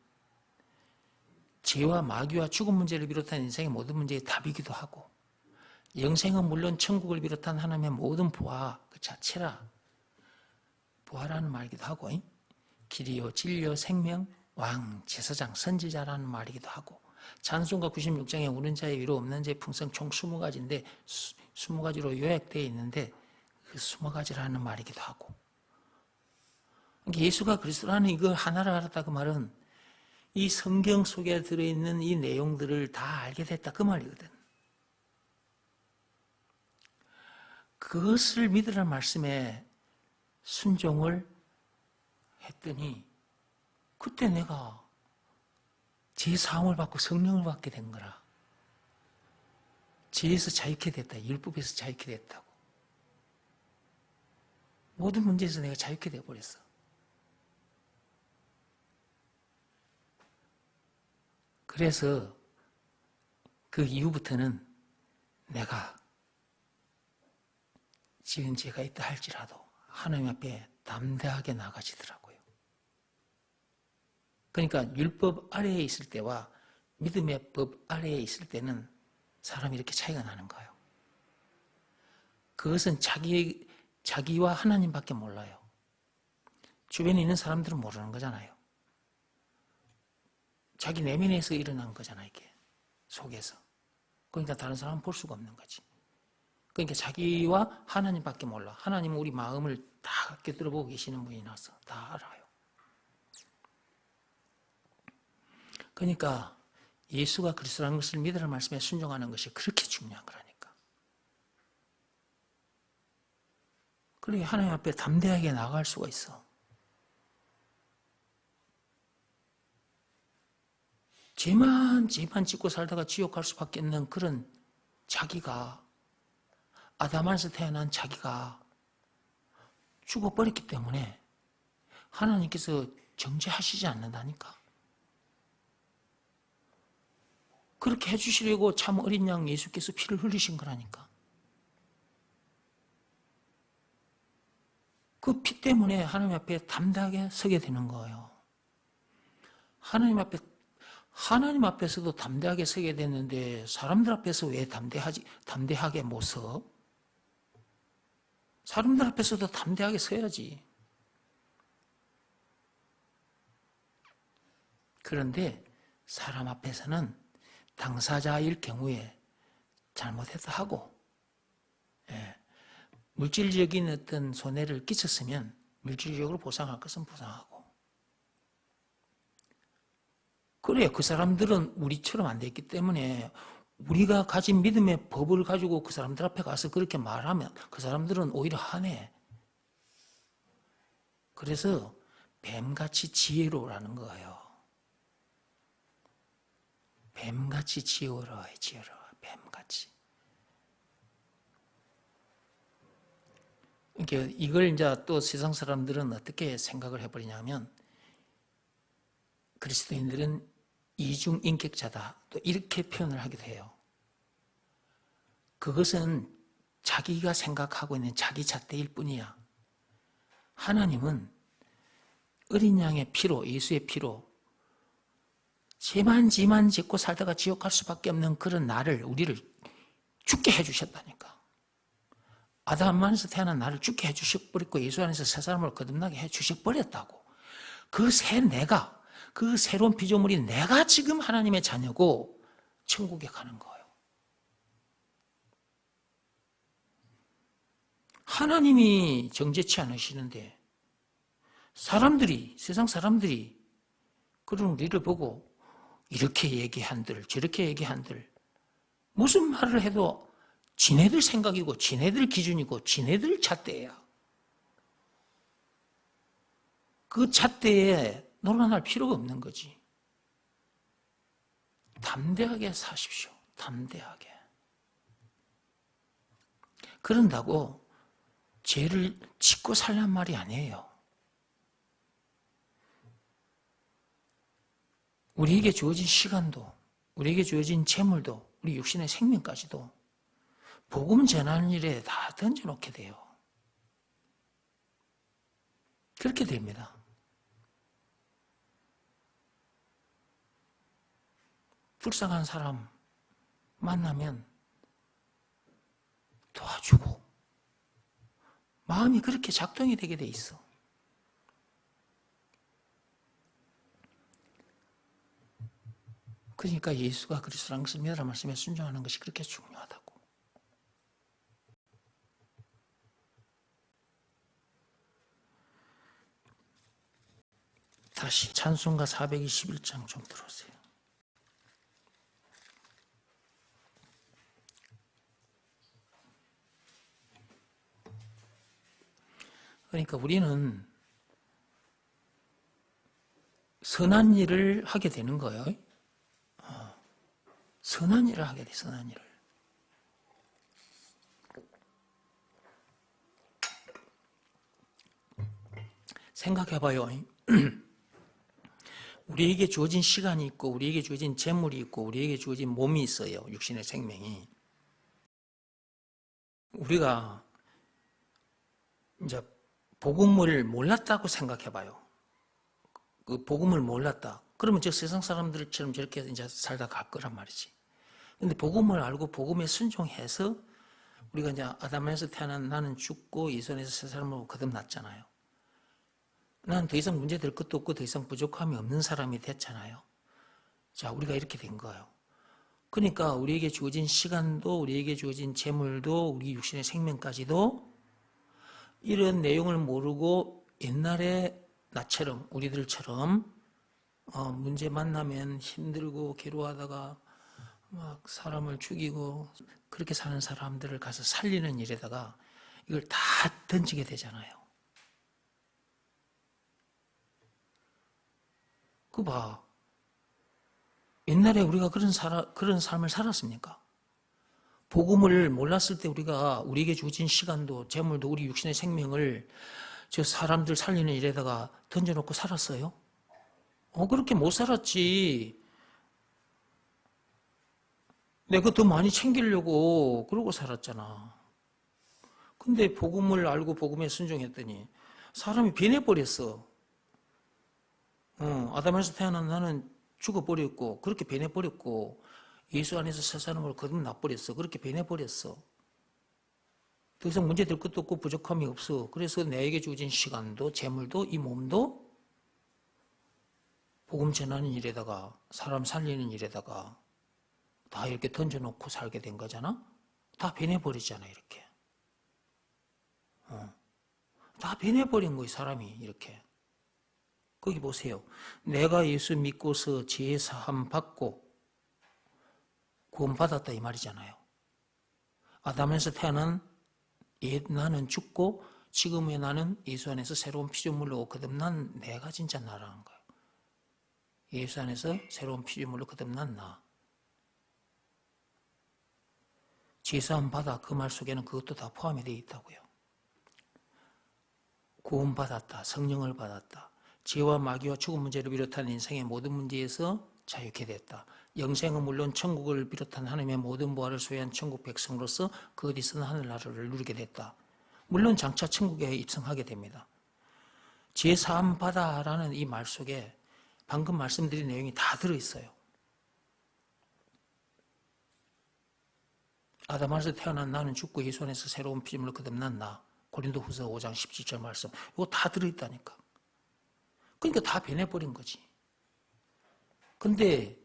Speaker 1: 죄와 마귀와 죽음 문제를 비롯한 인생의 모든 문제의 답이기도 하고, 영생은 물론 천국을 비롯한 하나님의 모든 보화 그 자체라. 보화라는 말이기도 하고, 길이요 진리요 생명 왕 제사장 선지자라는 말이기도 하고, 찬송가 96장에 우는 자의 위로 없는 자의 풍성 총 20가지인데 20가지로 요약되어 있는데 그 20가지라는 말이기도 하고, 예수가 그리스도라는 이거 하나를 알았다 그 말은 이 성경 속에 들어있는 이 내용들을 다 알게 됐다 그 말이거든. 그것을 믿으라는 말씀에 순종을 했더니 그때 내가 죄 사함을 받고 성령을 받게 된 거라. 죄에서 자유케 됐다. 율법에서 자유케 됐다고. 모든 문제에서 내가 자유케 되어버렸어. 그래서 그 이후부터는 내가 지은 죄가 있다 할지라도 하나님 앞에 담대하게 나가시더라고요. 그러니까 율법 아래에 있을 때와 믿음의 법 아래에 있을 때는 사람이 이렇게 차이가 나는 거예요. 그것은 자기와 하나님밖에 몰라요. 주변에 있는 사람들은 모르는 거잖아요. 자기 내면에서 일어난 거잖아, 이게. 속에서. 그러니까 다른 사람은 볼 수가 없는 거지. 그러니까 자기와 하나님밖에 몰라. 하나님은 우리 마음을 다 꿰뚫어보고 계시는 분이라서 다 알아요. 그러니까 예수가 그리스도라는 것을 믿으라는 말씀에 순종하는 것이 그렇게 중요한 거라니까. 그러니 하나님 앞에 담대하게 나아갈 수가 있어. 죄만 짓고 살다가 지옥 갈 수밖에 없는 그런 자기가, 아담에서 태어난 자기가 죽어버렸기 때문에 하나님께서 정죄하시지 않는다니까. 그렇게 해주시려고 참 어린 양 예수께서 피를 흘리신 거라니까. 그 피 때문에 하나님 앞에 담대하게 서게 되는 거예요. 하나님 앞에서도 담대하게 서게 됐는데 사람들 앞에서 왜 담대하게 못 서? 사람들 앞에서도 담대하게 서야지. 그런데 사람 앞에서는 당사자일 경우에 잘못했다 하고, 물질적인 어떤 손해를 끼쳤으면 물질적으로 보상할 것은 보상하고. 그래요. 그 사람들은 우리처럼 안 됐기 때문에 우리가 가진 믿음의 법을 가지고 그 사람들 앞에 가서 그렇게 말하면 그 사람들은 오히려 화내. 그래서 뱀같이 지혜로우라는 거예요. 뱀같이 지혜로워, 뱀같이. 이걸 이제 또 세상 사람들은 어떻게 생각을 해버리냐면, 그리스도인들은 이중인격자다. 또 이렇게 표현을 하기도 해요. 그것은 자기가 생각하고 있는 자기 잣대일 뿐이야. 하나님은 어린 양의 피로, 예수의 피로 지만 짓고 살다가 지옥 갈 수밖에 없는 그런 나를, 우리를 죽게 해주셨다니까. 아담 안에서 태어난 나를 죽게 해주셔버렸고 예수 안에서 새 사람을 거듭나게 해주셔버렸다고. 그 새 내가, 그 새로운 피조물인 내가 지금 하나님의 자녀고 천국에 가는 거예요. 하나님이 정죄치 않으시는데 사람들이, 세상 사람들이 그런 우리를 보고 이렇게 얘기한들, 저렇게 얘기한들, 무슨 말을 해도 지네들 생각이고 지네들 기준이고 지네들 잣대야. 그 잣대에 놀아날 필요가 없는 거지. 담대하게 사십시오. 담대하게. 그런다고 죄를 짓고 살란 말이 아니에요. 우리에게 주어진 시간도, 우리에게 주어진 재물도, 우리 육신의 생명까지도 복음 전하는 일에 다 던져놓게 돼요. 그렇게 됩니다. 불쌍한 사람 만나면 도와주고 마음이 그렇게 작동이 되게 돼 있어. 그러니까 예수가 그리스도라는 것을 믿으라 말씀에 순종하는 것이 그렇게 중요하다고. 다시 찬송가 421장 좀 들어오세요. 그러니까 우리는 선한 일을 하게 되는 거예요. 선한 일을 하게 돼, 선한 일을. 생각해봐요. 우리에게 주어진 시간이 있고, 우리에게 주어진 재물이 있고, 우리에게 주어진 몸이 있어요. 육신의 생명이. 우리가 이제 복음을 몰랐다고 생각해봐요. 그 복음을 몰랐다. 그러면 저 세상 사람들처럼 저렇게 이제 살다 갈 거란 말이지. 근데 복음을 알고 복음에 순종해서 우리가 이제 아담에서 태어난 나는 죽고 예수 안에서 새 사람으로 거듭났잖아요. 나는 더 이상 문제될 것도 없고 더 이상 부족함이 없는 사람이 됐잖아요. 자, 우리가 이렇게 된 거예요. 그러니까 우리에게 주어진 시간도, 우리에게 주어진 재물도, 우리 육신의 생명까지도 이런 내용을 모르고 옛날에 나처럼, 우리들처럼 문제 만나면 힘들고 괴로워하다가 막 사람을 죽이고 그렇게 사는 사람들을 가서 살리는 일에다가 이걸 다 던지게 되잖아요. 그 봐. 옛날에 우리가 그런 삶을 살았습니까? 복음을 몰랐을 때 우리에게 주어진 시간도, 재물도, 우리 육신의 생명을 저 사람들 살리는 일에다가 던져놓고 살았어요? 그렇게 못 살았지. 내가 더 많이 챙기려고 그러고 살았잖아. 근데 복음을 알고 복음에 순종했더니 사람이 변해버렸어. 아담에서 태어난 나는 죽어버렸고, 그렇게 변해버렸고, 예수 안에서 새 사람으로 거듭나버렸어. 그렇게 변해버렸어. 더 이상 문제될 것도 없고 부족함이 없어. 그래서 내게 주어진 시간도 재물도 이 몸도 복음 전하는 일에다가, 사람 살리는 일에다가 다 이렇게 던져놓고 살게 된 거잖아. 다 변해버리잖아, 이렇게. 다 변해버린 거예요, 사람이 이렇게. 거기 보세요. 내가 예수 믿고서 죄 사함 받고 구원받았다 이 말이잖아요. 아담에서 태어난 옛 나는 죽고 지금의 나는 예수 안에서 새로운 피조물로 거듭난 내가 진짜 나라는 거예요. 예수 안에서 새로운 피조물로 거듭난 나. 죄 사함 받아, 그 말 속에는 그것도 다 포함이 되어 있다고요. 구원받았다, 성령을 받았다. 죄와 마귀와 죽음 문제를 비롯한 인생의 모든 문제에서 자유케 됐다. 영생은 물론 천국을 비롯한 하나님의 모든 부활을 소유한 천국 백성으로서 그 어디서나 하늘나라를 누리게 됐다. 물론 장차 천국에 입성하게 됩니다. 제3 바다라는 이 말 속에 방금 말씀드린 내용이 다 들어있어요. 아담에서 태어난 나는 죽고 예수 안에서 새로운 피조물로 거듭났나. 고린도후서 5장 17절 말씀. 이거 다 들어있다니까. 그러니까 다 변해버린 거지. 근데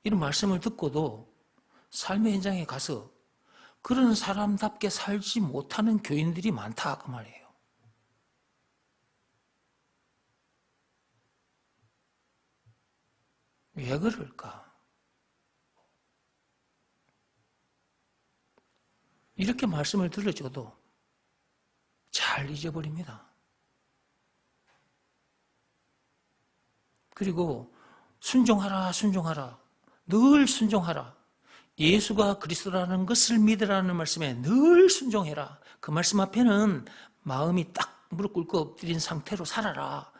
Speaker 1: 이런 말씀을 듣고도 삶의 현장에 가서 그런 사람답게 살지 못하는 교인들이 많다 그 말이에요. 왜 그럴까? 이렇게 말씀을 들려줘도 잘 잊어버립니다. 그리고 순종하라, 순종하라. 늘 순종하라. 예수가 그리스도라는 것을 믿으라는 말씀에 늘 순종해라. 그 말씀 앞에는 마음이 딱 무릎 꿇고 엎드린 상태로 살아라.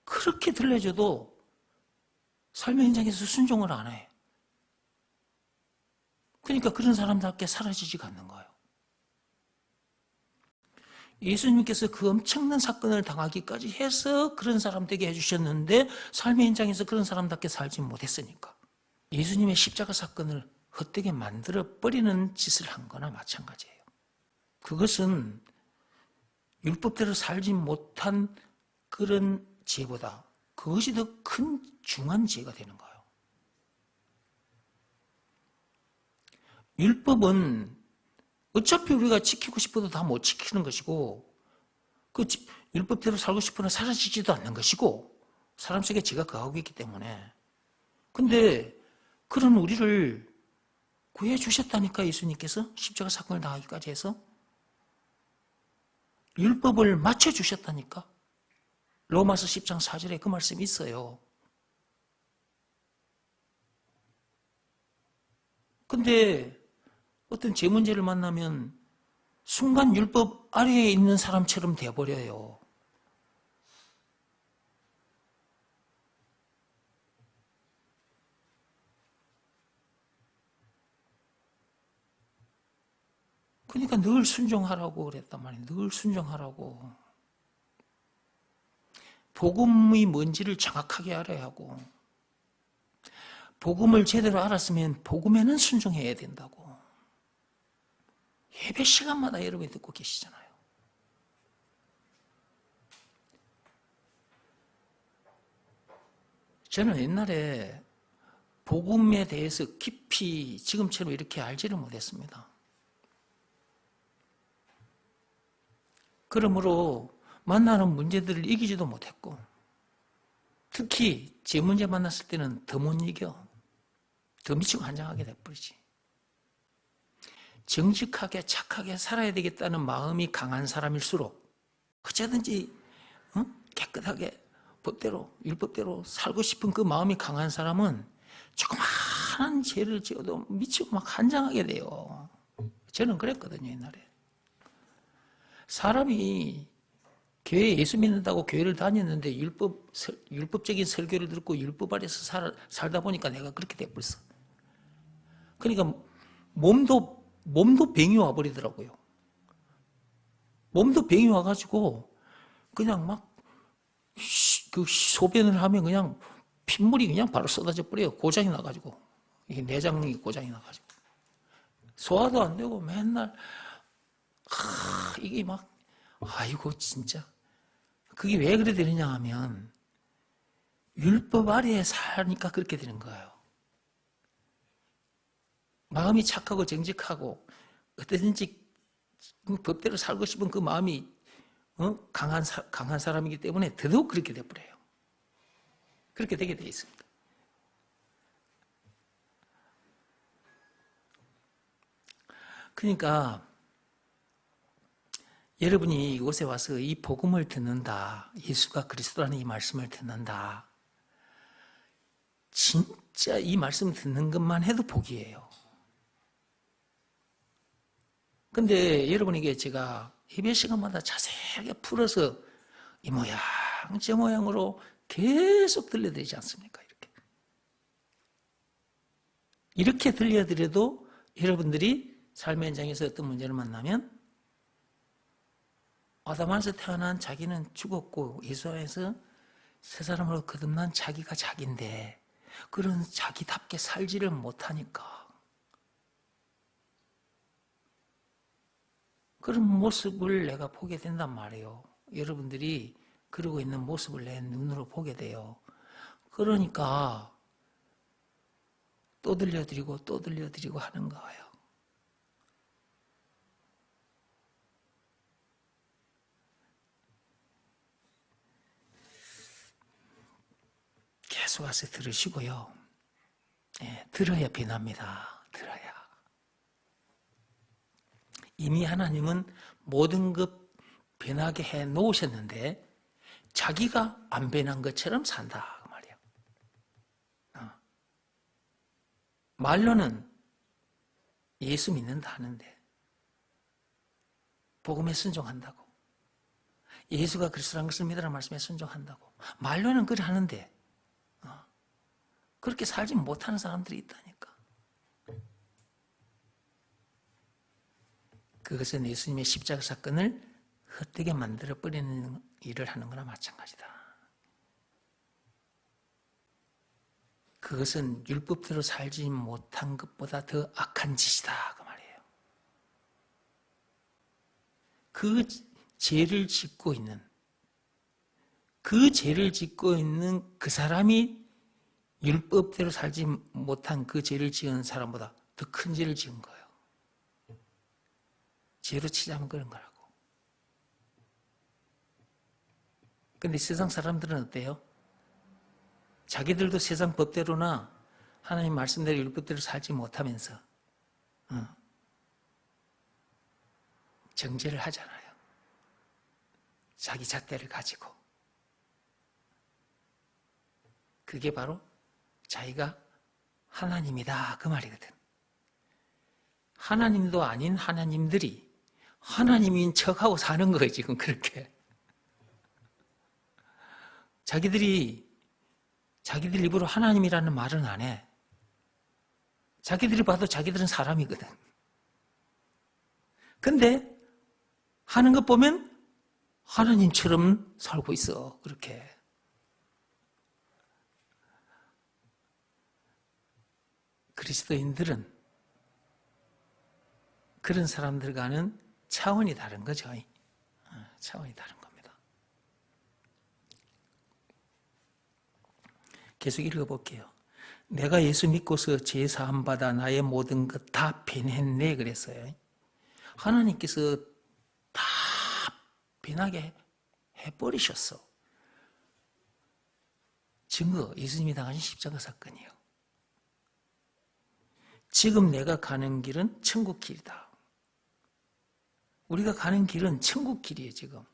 Speaker 1: 그렇게 들려줘도 삶의 현장에서 순종을 안 해. 그러니까 그런 사람답게 사라지지가 않는 거예요. 예수님께서 그 엄청난 사건을 당하기까지 해서 그런 사람 되게 해주셨는데 삶의 현장에서 그런 사람답게 살지 못했으니까 예수님의 십자가 사건을 헛되게 만들어버리는 짓을 한 거나 마찬가지예요. 그것은 율법대로 살지 못한 그런 죄보다 그것이 더 큰 중한 죄가 되는 거예요. 율법은 어차피 우리가 지키고 싶어도 다 못 지키는 것이고 그 율법대로 살고 싶으나 사라지지도 않는 것이고 사람 속에 죄가 거하고 있기 때문에 근데 그런 우리를 구해주셨다니까 예수님께서 십자가 사건을 당하기까지 해서 율법을 맞춰주셨다니까 로마서 10장 4절에 그 말씀이 있어요. 근데 어떤 제 문제를 만나면 순간 율법 아래에 있는 사람처럼 돼버려요. 그러니까 늘 순종하라고 그랬단 말이에요. 늘 순종하라고. 복음이 뭔지를 정확하게 알아야 하고 복음을 제대로 알았으면 복음에는 순종해야 된다고. 예배 시간마다 여러분이 듣고 계시잖아요. 저는 옛날에 복음에 대해서 깊이 지금처럼 이렇게 알지를 못했습니다. 그러므로 만나는 문제들을 이기지도 못했고 특히 제 문제 만났을 때는 더 못 이겨. 더 미치고 한장하게 돼버리지. 정직하게 착하게 살아야 되겠다는 마음이 강한 사람일수록 어쩌든지 깨끗하게 법대로 율법대로 살고 싶은 그 마음이 강한 사람은 조그마한 죄를 지어도 미치고 막 한장하게 돼요. 저는 그랬거든요 옛날에. 사람이 교회에 예수 믿는다고 교회를 다녔는데 율법적인 설교를 듣고 율법 아래서 살다 보니까 내가 그렇게 돼버렸어. 그러니까 몸도 병이 와버리더라고요. 몸도 병이 와가지고 그냥 막 그 소변을 하면 그냥 핏물이 그냥 바로 쏟아져 버려요. 고장이 나가지고 이게 내장이 고장이 나가지고 소화도 안 되고 맨날 이게 막 아이고 진짜 그게 왜 그래 되느냐 하면 율법 아래에 사니까 그렇게 되는 거예요. 마음이 착하고 정직하고 어떻든지 법대로 살고 싶은 그 마음이 강한 사람이기 때문에 더더욱 그렇게 돼버려요. 그렇게 되게 돼 있습니다. 그러니까 여러분이 이곳에 와서 이 복음을 듣는다, 예수가 그리스도라는 이 말씀을 듣는다, 진짜 이 말씀 듣는 것만 해도 복이에요. 근데 여러분에게 제가 예배 시간마다 자세하게 풀어서 이 모양 저 모양으로 계속 들려드리지 않습니까? 이렇게 이렇게 들려드려도 여러분들이 삶의 현장에서 어떤 문제를 만나면 아담 안에서 태어난 자기는 죽었고 예수 안에서 새 사람으로 거듭난 자기가 자기인데 그런 자기답게 살지를 못하니까 그런 모습을 내가 보게 된단 말이에요. 여러분들이 그러고 있는 모습을 내 눈으로 보게 돼요. 그러니까 또 들려드리고 또 들려드리고 하는 거예요. 계속 와서 들으시고요. 들어야 변합니다. 들어야. 이미 하나님은 모든 것 변하게 해 놓으셨는데 자기가 안 변한 것처럼 산다 그 말이에요. 말로는 예수 믿는다 하는데 복음에 순종한다고 예수가 그리스도라는 것을 믿으라는 말씀에 순종한다고 말로는 그래 하는데 그렇게 살지 못하는 사람들이 있다니까. 그것은 예수님의 십자가 사건을 헛되게 만들어버리는 일을 하는 거나 마찬가지다. 그것은 율법대로 살지 못한 것보다 더 악한 짓이다 그 말이에요. 그 죄를 짓고 있는 그 사람이 율법대로 살지 못한 그 죄를 지은 사람보다 더 큰 죄를 지은 거예요. 죄로 치자면 그런 거라고. 근데 세상 사람들은 어때요? 자기들도 세상 법대로나 하나님 말씀대로 율법대로 살지 못하면서 정죄를 하잖아요. 자기 잣대를 가지고. 그게 바로 자기가 하나님이다 그 말이거든. 하나님도 아닌 하나님들이 하나님인 척하고 사는 거예요 지금 그렇게. 자기들 입으로 하나님이라는 말은 안 해. 자기들이 봐도 자기들은 사람이거든. 근데 하는 것 보면 하나님처럼 살고 있어 그렇게. 그리스도인들은 그런 사람들과는 차원이 다른 거죠. 차원이 다른 겁니다. 계속 읽어볼게요. 내가 예수 믿고서 죄 사함 받아 나의 모든 것 다 변했네 그랬어요. 하나님께서 다 변하게 해버리셨어. 증거, 예수님이 당하신 십자가 사건이에요. 지금 내가 가는 길은 천국 길이다. 우리가 가는 길은 천국 길이에요, 지금.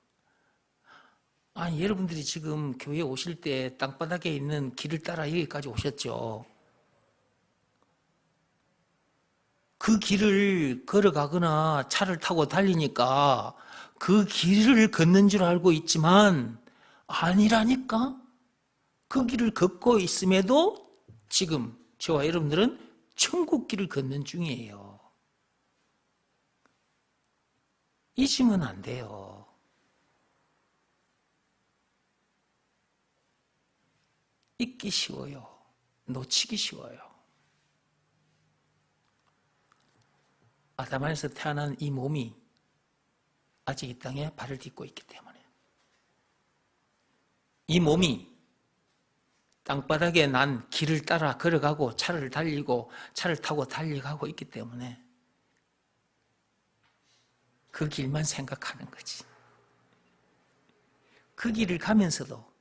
Speaker 1: 아니, 여러분들이 지금 교회 오실 때 땅바닥에 있는 길을 따라 여기까지 오셨죠. 그 길을 걸어가거나 차를 타고 달리니까 그 길을 걷는 줄 알고 있지만 아니라니까? 그 길을 걷고 있음에도 지금 저와 여러분들은 천국 길을 걷는 중이에요. 잊으면 안 돼요. 잊기 쉬워요. 놓치기 쉬워요. 아담 안에서 태어난 이 몸이 아직 이 땅에 발을 딛고 있기 때문에 이 몸이 땅바닥에 난 길을 따라 걸어가고 차를 달리고 차를 타고 달려가고 있기 때문에 그 길만 생각하는 거지. 그 길을 가면서도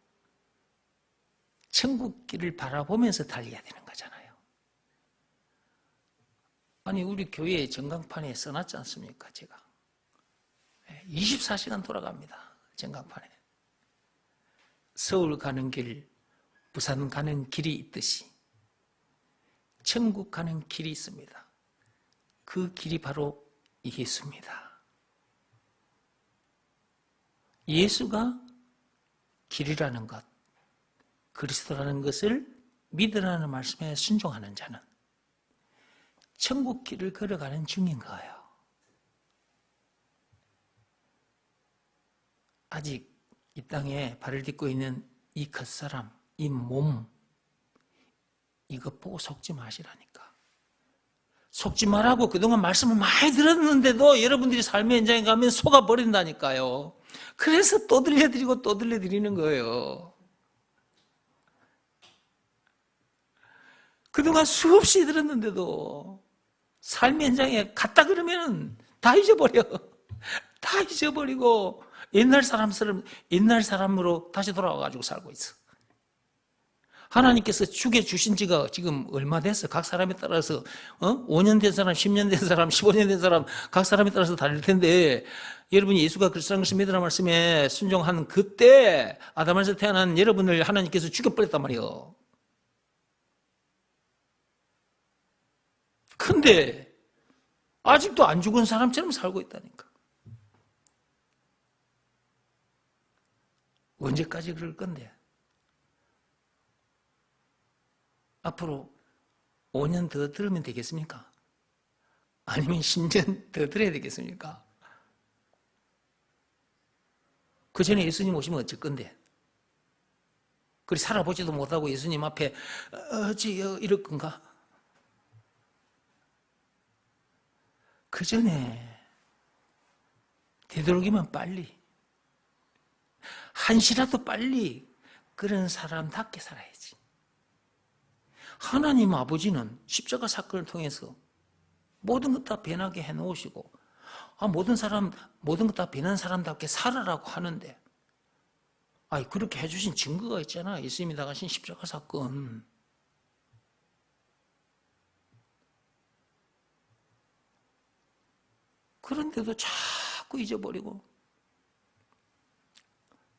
Speaker 1: 천국 길을 바라보면서 달려야 되는 거잖아요. 아니 우리 교회 전광판에 써놨지 않습니까? 제가 24시간 돌아갑니다. 전광판에. 서울 가는 길, 부산 가는 길이 있듯이 천국 가는 길이 있습니다. 그 길이 바로 예수입니다. 예수가 길이라는 것, 그리스도라는 것을 믿으라는 말씀에 순종하는 자는 천국 길을 걸어가는 중인 거예요. 아직 이 땅에 발을 딛고 있는 이 겉사람, 이 몸, 이거 보고 속지 마시라니까. 속지 말라고 그동안 말씀을 많이 들었는데도 여러분들이 삶의 현장에 가면 속아버린다니까요. 그래서 또 들려드리고 또 들려드리는 거예요. 그동안 수없이 들었는데도 삶의 현장에 갔다 그러면 다 잊어버려. 다 잊어버리고 옛날 사람으로 다시 돌아와가지고 살고 있어. 하나님께서 주게 주신 지가 지금 얼마 됐어? 각 사람에 따라서 5년 된 사람, 10년 된 사람, 15년 된 사람 각 사람에 따라서 다를 텐데 여러분이 예수가 그리스도라는 것을 믿으라 말씀에 순종한 그때 아담에서 태어난 여러분을 하나님께서 죽여버렸단 말이에요. 근데 아직도 안 죽은 사람처럼 살고 있다니까. 언제까지 그럴 건데? 앞으로 5년 더 들으면 되겠습니까? 아니면 10년 더 들어야 되겠습니까? 그 전에 예수님 오시면 어쩔 건데? 그리 살아보지도 못하고 예수님 앞에 어찌요 이럴 건가? 그 전에 되도록이면 빨리 한시라도 빨리 그런 사람답게 살아야지. 하나님 아버지는 십자가 사건을 통해서 모든 것 다 변하게 해놓으시고 모든 것 다 변한 사람답게 살아라고 하는데 그렇게 해주신 증거가 있잖아. 예수님이 나가신 십자가 사건. 그런데도 자꾸 잊어버리고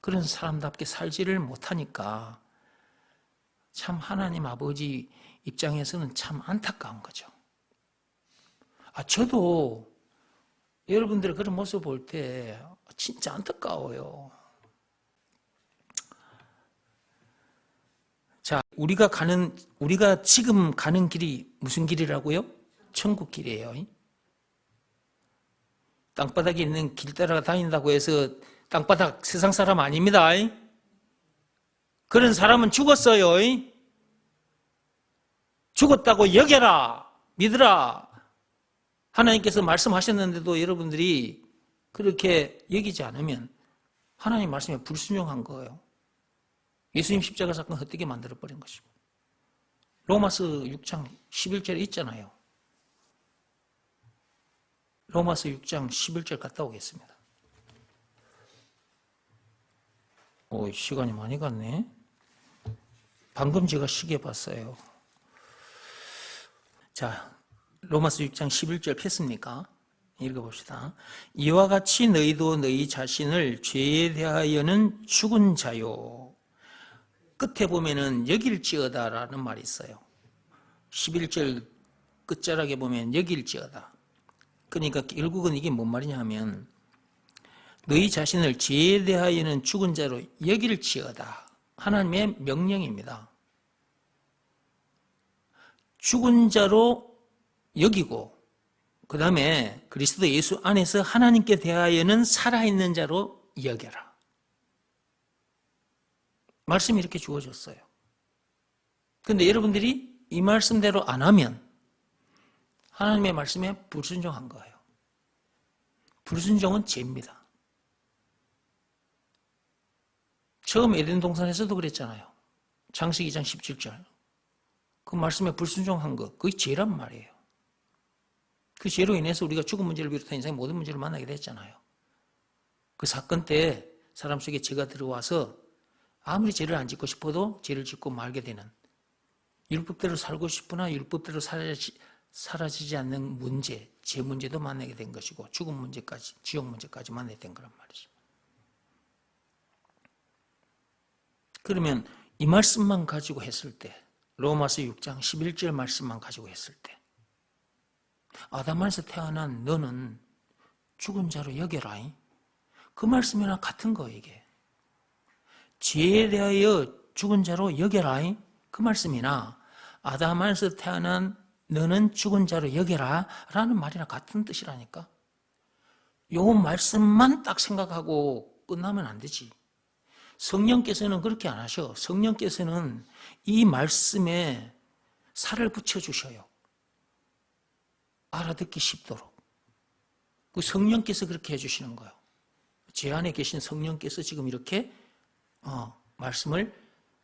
Speaker 1: 그런 사람답게 살지를 못하니까 참 하나님 아버지 입장에서는 참 안타까운 거죠. 저도 여러분들의 그런 모습을 볼 때 진짜 안타까워요. 자, 우리가 지금 가는 길이 무슨 길이라고요? 천국 길이에요. 땅바닥에 있는 길 따라 다닌다고 해서 땅바닥 세상 사람 아닙니다. 그런 사람은 죽었어요. 죽었다고 여겨라, 믿으라. 하나님께서 말씀하셨는데도 여러분들이 그렇게 여기지 않으면 하나님 말씀에 불순종한 거예요. 예수님 십자가 사건 헛되게 만들어버린 것이고. 로마서 6장 11절에 있잖아요. 로마서 6장 11절 갔다 오겠습니다. 시간이 많이 갔네. 방금 제가 시계 봤어요. 자, 로마서 6장 11절 폈습니까? 읽어봅시다. 이와 같이 너희도 너희 자신을 죄에 대하여는 죽은 자요. 끝에 보면은 여길지어다라는 말이 있어요. 11절 끝자락에 보면 여길지어다. 그러니까 결국은 이게 뭔 말이냐 하면 너희 자신을 죄에 대하여는 죽은 자로 여길지어다. 하나님의 명령입니다. 죽은 자로 여기고 그 다음에 그리스도 예수 안에서 하나님께 대하여는 살아있는 자로 여겨라. 말씀이 이렇게 주어졌어요. 그런데 여러분들이 이 말씀대로 안 하면 하나님의 말씀에 불순종한 거예요. 불순종은 죄입니다. 처음 에덴 동산에서도 그랬잖아요. 창세기 2장 17절. 그 말씀에 불순종한 거, 그게 죄란 말이에요. 그 죄로 인해서 우리가 죽은 문제를 비롯한 인생의 모든 문제를 만나게 됐잖아요. 그 사건 때 사람 속에 죄가 들어와서 아무리 죄를 안 짓고 싶어도 죄를 짓고 말게 되는, 율법대로 살고 싶으나 율법대로 사라지지 않는 문제, 죄 문제도 만나게 된 것이고 죽은 문제까지, 지옥 문제까지 만나게 된 거란 말이죠. 그러면 이 말씀만 가지고 했을 때, 로마서 6장 11절 말씀만 가지고 했을 때 아담에서 태어난 너는 죽은 자로 여겨라. 그 말씀이랑 같은 거 이게. 죄에 대하여 죽은 자로 여겨라. 그 말씀이나 아담에서 태어난 너는 죽은 자로 여겨라 라는 말이나 같은 뜻이라니까. 요 말씀만 딱 생각하고 끝나면 안 되지. 성령께서는 그렇게 안 하셔. 성령께서는 이 말씀에 살을 붙여주셔요. 알아듣기 쉽도록. 그 성령께서 그렇게 해주시는 거예요. 제 안에 계신 성령께서 지금 이렇게 말씀을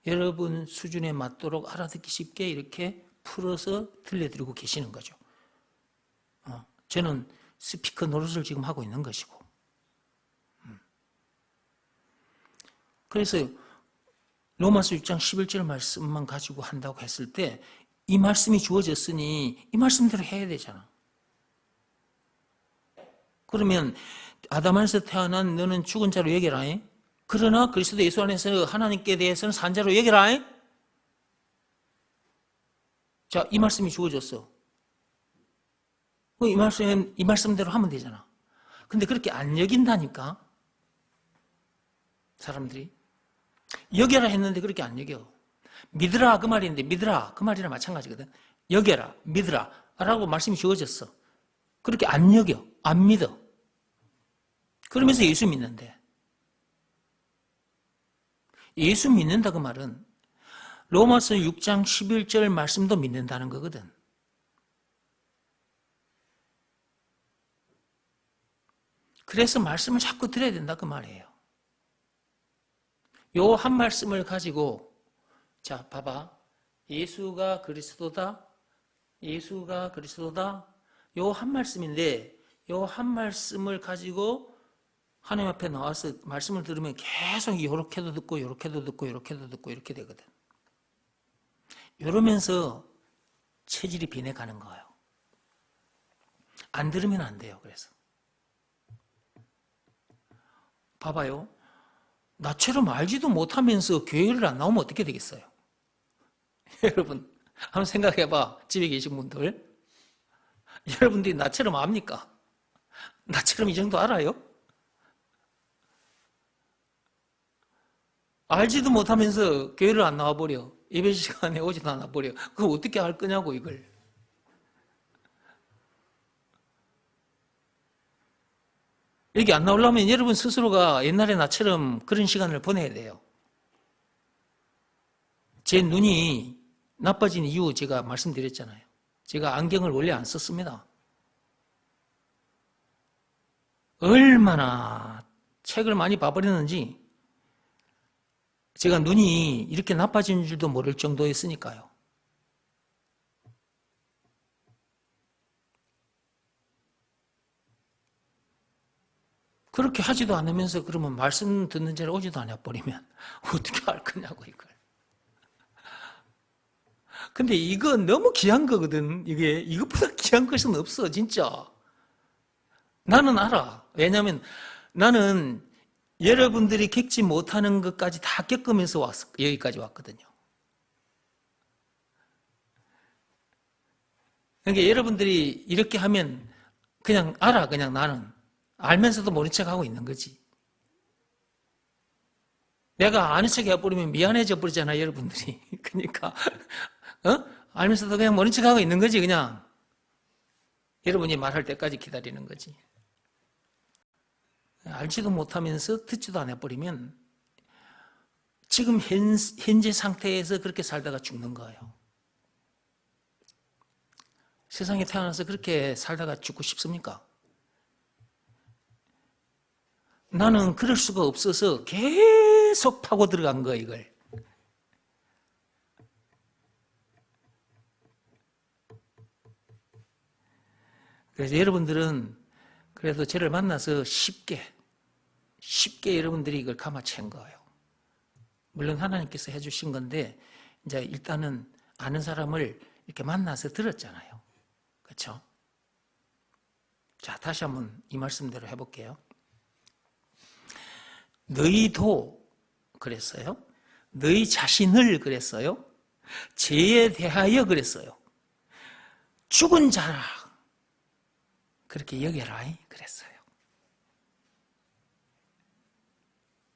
Speaker 1: 여러분 수준에 맞도록 알아듣기 쉽게 이렇게 풀어서 들려드리고 계시는 거죠. 저는 스피커 노릇을 지금 하고 있는 것이고. 그래서 로마서 6장 11절 말씀만 가지고 한다고 했을 때 이 말씀이 주어졌으니 이 말씀대로 해야 되잖아. 그러면 아담 안에서 태어난 너는 죽은 자로 여겨라. 그러나 그리스도 예수 안에서 하나님께 대해서는 산 자로 여겨라. 자, 이 말씀이 주어졌어. 이 말씀대로 하면 되잖아. 근데 그렇게 안 여긴다니까. 사람들이. 여겨라 했는데 그렇게 안 여겨. 믿으라 그 말인데 믿으라 그 말이랑 마찬가지거든. 여겨라, 믿으라 라고 말씀이 주어졌어. 그렇게 안 여겨, 안 믿어. 그러면서 예수 믿는데. 예수 믿는다 그 말은 로마서 6장 11절 말씀도 믿는다는 거거든. 그래서 말씀을 자꾸 들어야 된다 그 말이에요. 요 한 말씀을 가지고 자, 봐봐. 예수가 그리스도다. 예수가 그리스도다. 요 한 말씀인데 요 한 말씀을 가지고 하나님 앞에 나와서 말씀을 들으면 계속 요렇게도 듣고 요렇게도 듣고 요렇게도 듣고 이렇게 되거든. 이러면서 체질이 변해가는 거예요. 안 들으면 안 돼요. 그래서 봐봐요. 나처럼 알지도 못하면서 교회를 안 나오면 어떻게 되겠어요? 여러분 한번 생각해봐. 집에 계신 분들 여러분들이 나처럼 압니까? 나처럼 이 정도 알아요? 알지도 못하면서 교회를 안 나와버려. 예배 시간에 오지도 않아버려. 그거 어떻게 할 거냐고 이걸. 여기 안 나오려면 여러분 스스로가 옛날에 나처럼 그런 시간을 보내야 돼요. 제 눈이 나빠진 이유 제가 말씀드렸잖아요. 제가 안경을 원래 안 썼습니다. 얼마나 책을 많이 봐버렸는지 제가 눈이 이렇게 나빠진 줄도 모를 정도였으니까요. 그렇게 하지도 않으면서 그러면 말씀 듣는 자를 오지도 않아 버리면 어떻게 할 거냐고 이걸. 근데 이거 너무 귀한 거거든. 이것보다 귀한 것은 없어 진짜. 나는 알아. 왜냐하면 나는 여러분들이 겪지 못하는 것까지 다 겪으면서 여기까지 왔거든요. 그러니까 여러분들이 이렇게 하면 그냥 알아. 그냥 나는 알면서도 모른 척하고 있는 거지. 내가 아는 척 해버리면 미안해져 버리잖아 여러분들이. 그러니까 알면서도 그냥 모른 척하고 있는 거지. 그냥 여러분이 말할 때까지 기다리는 거지. 알지도 못하면서 듣지도 않아 버리면 지금 현재 상태에서 그렇게 살다가 죽는 거예요. 세상에 태어나서 그렇게 살다가 죽고 싶습니까? 나는 그럴 수가 없어서 계속 파고 들어간 거야 이걸. 그래서 여러분들은 그래도 저를 만나서 쉽게 여러분들이 이걸 감아챈 거예요. 물론 하나님께서 해주신 건데 이제 일단은 아는 사람을 이렇게 만나서 들었잖아요. 그렇죠? 자, 다시 한번 이 말씀대로 해볼게요. 너희도 그랬어요. 너희 자신을 그랬어요. 죄에 대하여 그랬어요. 죽은 자라 그렇게 여겨라 그랬어요.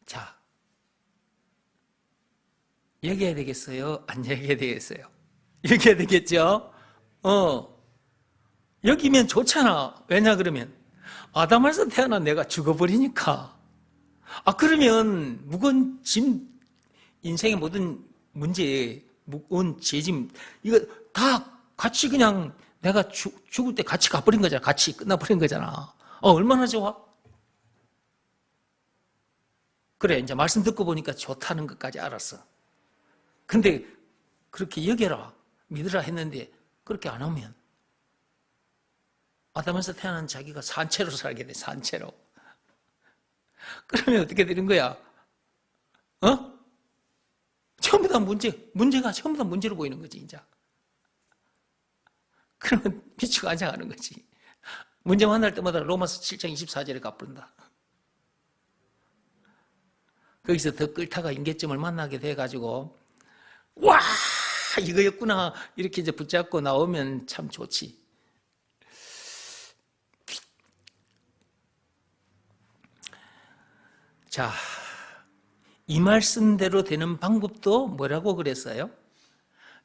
Speaker 1: 자, 여겨야 되겠어요? 안 여겨야 되겠어요? 여겨야 되겠죠? 여기면 좋잖아. 왜냐 그러면 아담에서 태어난 내가 죽어버리니까. 그러면 무거운 짐, 인생의 모든 문제, 무거운 죄짐, 이거 다 같이 그냥 내가 죽을 때 같이 가버린 거잖아. 같이 끝나버린 거잖아. 얼마나 좋아? 그래, 이제 말씀 듣고 보니까 좋다는 것까지 알았어. 근데 그렇게 여겨라, 믿으라 했는데 그렇게 안 하면 아담에서 태어난 자기가 산채로 살게 돼, 산채로. 그러면 어떻게 되는 거야? 전부 다 문제가 전부 다 문제로 보이는 거지, 이제. 그러면 미치고 앉아가는 거지. 문제 만날 때마다 로마서 7장 24절에 갚는다. 거기서 더 끌다가 임계점을 만나게 돼가지고, 와, 이거였구나. 이렇게 이제 붙잡고 나오면 참 좋지. 자, 이 말씀대로 되는 방법도 뭐라고 그랬어요?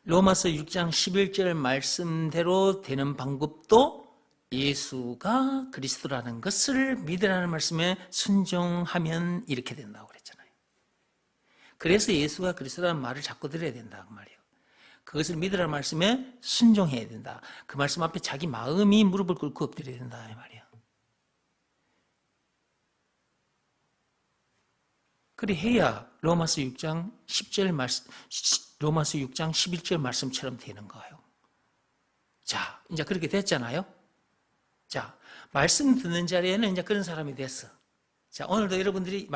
Speaker 1: 로마서 6장 11절 말씀대로 되는 방법도 예수가 그리스도라는 것을 믿으라는 말씀에 순종하면 이렇게 된다고 그랬잖아요. 그래서 예수가 그리스도라는 말을 자꾸 들어야 된다 그 말이에요. 그것을 믿으라는 말씀에 순종해야 된다. 그 말씀 앞에 자기 마음이 무릎을 꿇고 엎드려야 된다 이 말이에요. 그래 해야 로마서 6장 10절 말씀, 로마서 6장 11절 말씀처럼 되는 거예요. 자, 이제 그렇게 됐잖아요. 자, 말씀 듣는 자리에는 이제 그런 사람이 됐어. 자, 오늘도 여러분들이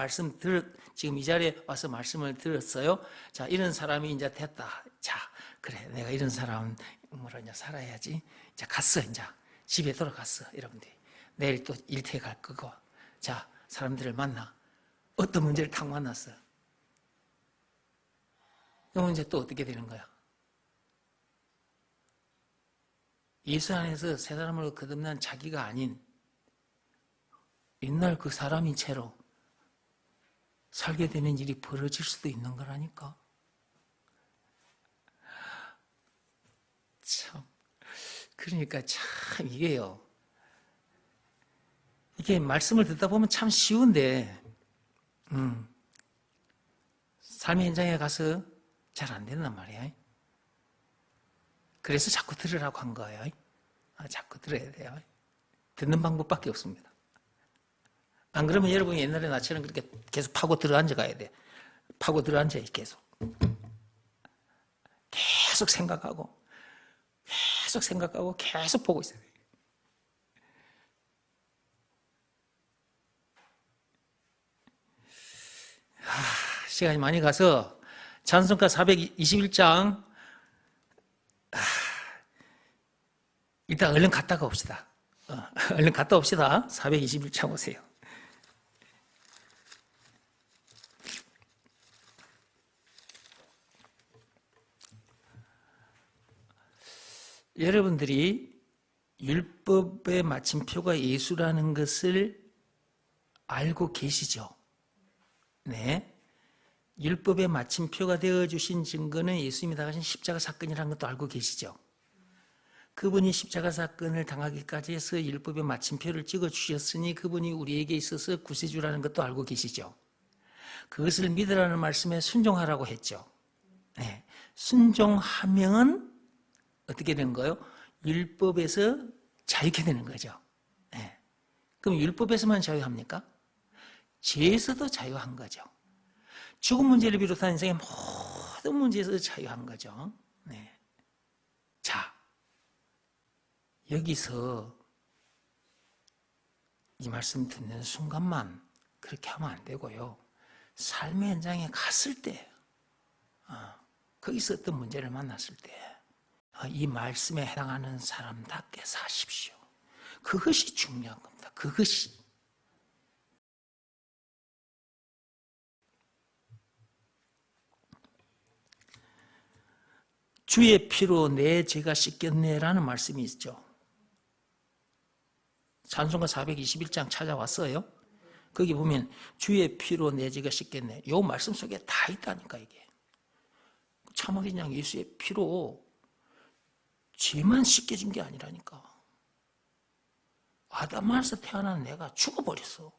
Speaker 1: 지금 이 자리에 와서 말씀을 들었어요. 자, 이런 사람이 이제 됐다. 자, 그래, 내가 이런 사람으로 이제 살아야지. 이제 갔어, 이제. 집에 돌아갔어, 여러분들이. 내일 또 일터에 갈 거고. 자, 사람들을 만나. 어떤 문제를 탁 만났어. 그러면 이제 또 어떻게 되는 거야? 예수 안에서 새 사람으로 거듭난 자기가 아닌 옛날 그 사람인 채로 살게 되는 일이 벌어질 수도 있는 거라니까. 참, 그러니까 참 이게요. 이게 말씀을 듣다 보면 참 쉬운데 삶의 현장에 가서 잘 안 된단 말이야. 그래서 자꾸 들으라고 한 거예요. 자꾸 들어야 돼요. 듣는 방법밖에 없습니다. 안 그러면 여러분이 옛날에 나처럼 그렇게 계속 파고 들어앉아 가야 돼. 파고 들어앉아 계속. 계속 생각하고 계속 보고 있어야 돼. 시간이 많이 가서 찬송가 421장 일단 얼른 갔다가 옵시다. 얼른 갔다 옵시다. 421장 오세요. 여러분들이 율법의 마침표가 예수라는 것을 알고 계시죠? 네. 율법의 마침표가 되어주신 증거는 예수님이 당하신 십자가 사건이라는 것도 알고 계시죠? 그분이 십자가 사건을 당하기까지 해서 율법의 마침표를 찍어주셨으니 그분이 우리에게 있어서 구세주라는 것도 알고 계시죠? 그것을 믿으라는 말씀에 순종하라고 했죠. 네. 순종하면 어떻게 되는 거예요? 율법에서 자유케 되는 거죠. 네. 그럼 율법에서만 자유합니까? 죄에서도 자유한 거죠. 죽음 문제를 비롯한 인생의 모든 문제에서 자유한 거죠. 네. 자, 여기서 이 말씀 듣는 순간만 그렇게 하면 안 되고요. 삶의 현장에 갔을 때, 거기서 어떤 문제를 만났을 때, 이 말씀에 해당하는 사람답게 사십시오. 그것이 중요한 겁니다. 그것이. 주의 피로 내 죄가 씻겼네라는 말씀이 있죠. 찬송가 421장 찾아왔어요. 거기 보면 주의 피로 내 죄가 씻겼네. 이 말씀 속에 다 있다니까 이게. 참어린 양 예수의 피로 죄만 씻겨진 게 아니라니까. 아담에서 태어난 내가 죽어버렸어.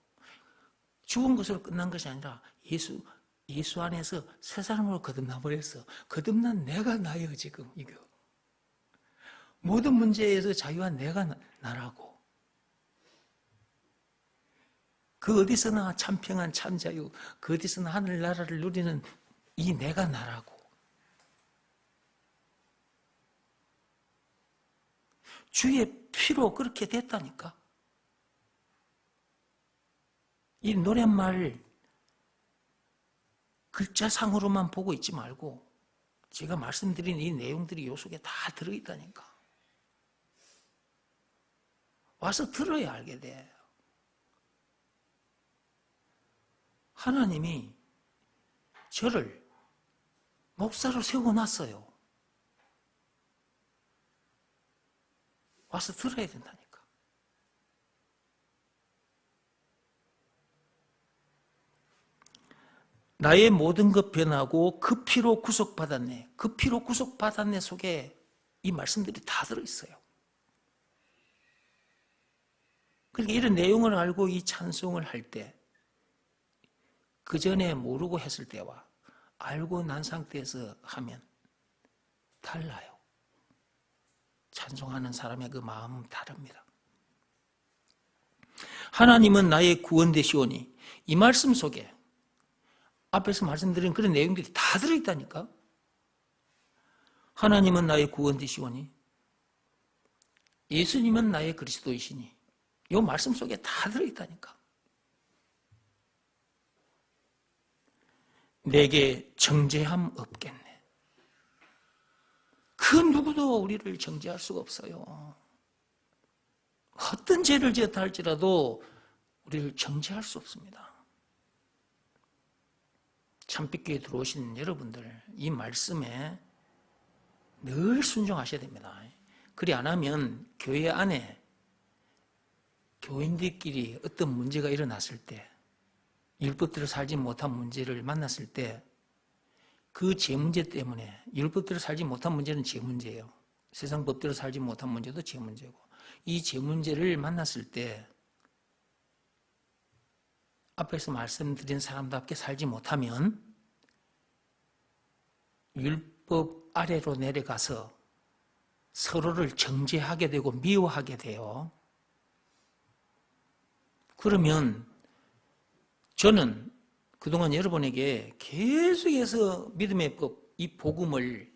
Speaker 1: 죽은 것으로 끝난 것이 아니라 예수 안에서 새 사람으로 거듭나 버렸어. 거듭난 내가 나예요, 지금 이거. 모든 문제에서 자유한 내가 나라고. 그 어디서나 참 평안, 참 자유, 그 어디서나 하늘나라를 누리는 이 내가 나라고. 주의 피로 그렇게 됐다니까. 이 노랫말 글자상으로만 보고 있지 말고 제가 말씀드린 이 내용들이 요 속에 다 들어있다니까. 와서 들어야 알게 돼. 하나님이 저를 목사로 세워놨어요. 와서 들어야 된다니까. 나의 모든 것 변하고 그 피로 구속받았네. 그 피로 구속받았네 속에 이 말씀들이 다 들어있어요. 그러니까 이런 내용을 알고 이 찬송을 할 때, 그 전에 모르고 했을 때와 알고 난 상태에서 하면 달라요. 찬송하는 사람의 그 마음은 다릅니다. 하나님은 나의 구원 되시오니, 이 말씀 속에 앞에서 말씀드린 그런 내용들이 다 들어있다니까. 하나님은 나의 구원 되시오니, 예수님은 나의 그리스도이시니, 이 말씀 속에 다 들어있다니까. 내게 정죄함 없겠네. 그 누구도 우리를 정죄할 수가 없어요. 어떤 죄를 지었다 할지라도 우리를 정죄할 수 없습니다. 참빛교에 들어오신 여러분들, 이 말씀에 늘 순종하셔야 됩니다. 그리 안 하면 교회 안에 교인들끼리 어떤 문제가 일어났을 때, 율법대로 살지 못한 문제를 만났을 때, 그 죄 문제 때문에, 율법대로 살지 못한 문제는 죄 문제예요. 세상 법대로 살지 못한 문제도 죄 문제고, 이 죄 문제를 만났을 때 앞에서 말씀드린 사람답게 살지 못하면 율법 아래로 내려가서 서로를 정죄하게 되고 미워하게 돼요. 그러면 저는 그동안 여러분에게 계속해서 믿음의 법, 이 복음을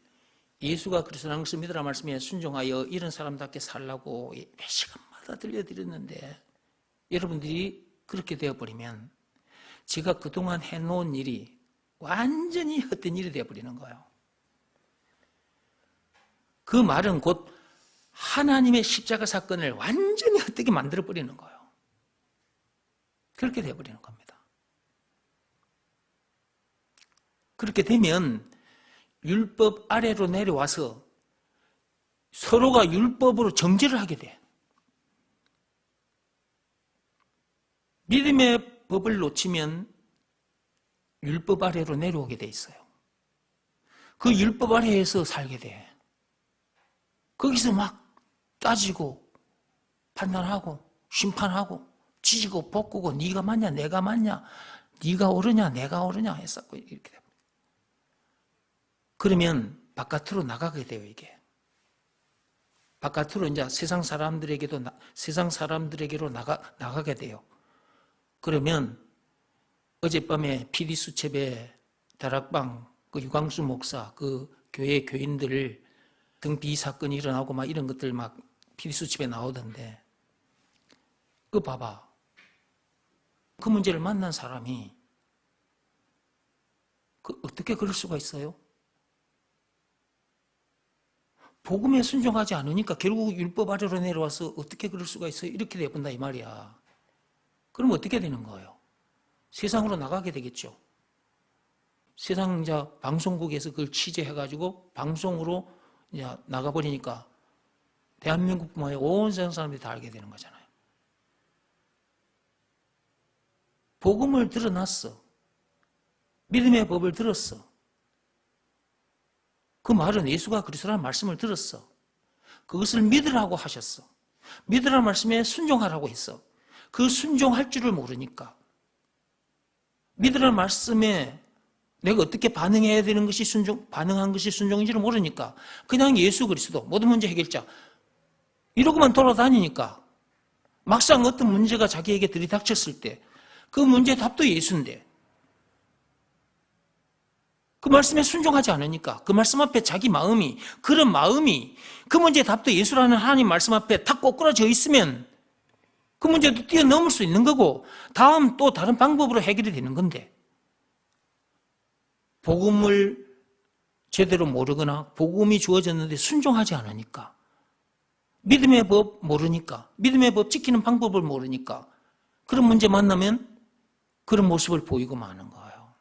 Speaker 1: 예수가 그리스도라는 것을 믿으라 말씀에 순종하여 이런 사람답게 살라고 몇 시간마다 들려드렸는데, 여러분들이 그렇게 되어버리면 제가 그동안 해놓은 일이 완전히 헛된 일이 되어버리는 거예요. 그 말은 곧 하나님의 십자가 사건을 완전히 헛되게 만들어버리는 거예요. 그렇게 되어버리는 겁니다. 그렇게 되면 율법 아래로 내려와서 서로가 율법으로 정죄를 하게 돼. 믿음의 법을 놓치면 율법 아래로 내려오게 돼 있어요. 그 율법 아래에서 살게 돼. 거기서 막 따지고 판단하고 심판하고 지지고 볶고 네가 맞냐 내가 맞냐 네가 옳으냐 내가 옳으냐 했었고 이렇게 됩니다. 그러면 바깥으로 나가게 돼요. 이게 바깥으로 이제 세상 사람들에게로 나가게 돼요. 그러면 어젯밤에 PD수첩에 다락방 그 유광수 목사 그 교회 교인들 등비 사건이 일어나고 막 이런 것들 막 PD수첩에 나오던데, 그 봐봐. 그 문제를 만난 사람이 어떻게 그럴 수가 있어요? 복음에 순종하지 않으니까 결국 율법 아래로 내려와서 어떻게 그럴 수가 있어요? 이렇게 돼본다 이 말이야. 그럼 어떻게 되는 거예요? 세상으로 나가게 되겠죠. 세상 이제 방송국에서 그걸 취재해가지고 방송으로 이제 나가버리니까 대한민국뿐만 아니라 온 세상 사람들이 다 알게 되는 거잖아요. 복음을 드러났어. 믿음의 법을 들었어. 그 말은 예수가 그리스도라는 말씀을 들었어. 그것을 믿으라고 하셨어. 믿으라는 말씀에 순종하라고 했어. 그 순종할 줄을 모르니까. 믿으라는 말씀에 내가 어떻게 반응해야 되는 것이 반응한 것이 순종인지를 모르니까 그냥 예수 그리스도 모든 문제 해결자 이러고만 돌아다니니까 막상 어떤 문제가 자기에게 들이닥쳤을 때 그 문제의 답도 예수인데 그 말씀에 순종하지 않으니까 그 말씀 앞에 자기 마음이 그런 마음이 그 문제의 답도 예수라는 하나님 말씀 앞에 탁 꼬꾸라져 있으면 그 문제도 뛰어넘을 수 있는 거고 다음 또 다른 방법으로 해결이 되는 건데 복음을 제대로 모르거나 복음이 주어졌는데 순종하지 않으니까 믿음의 법 모르니까 믿음의 법 지키는 방법을 모르니까 그런 문제 만나면 그런 모습을 보이고 마는 거예요.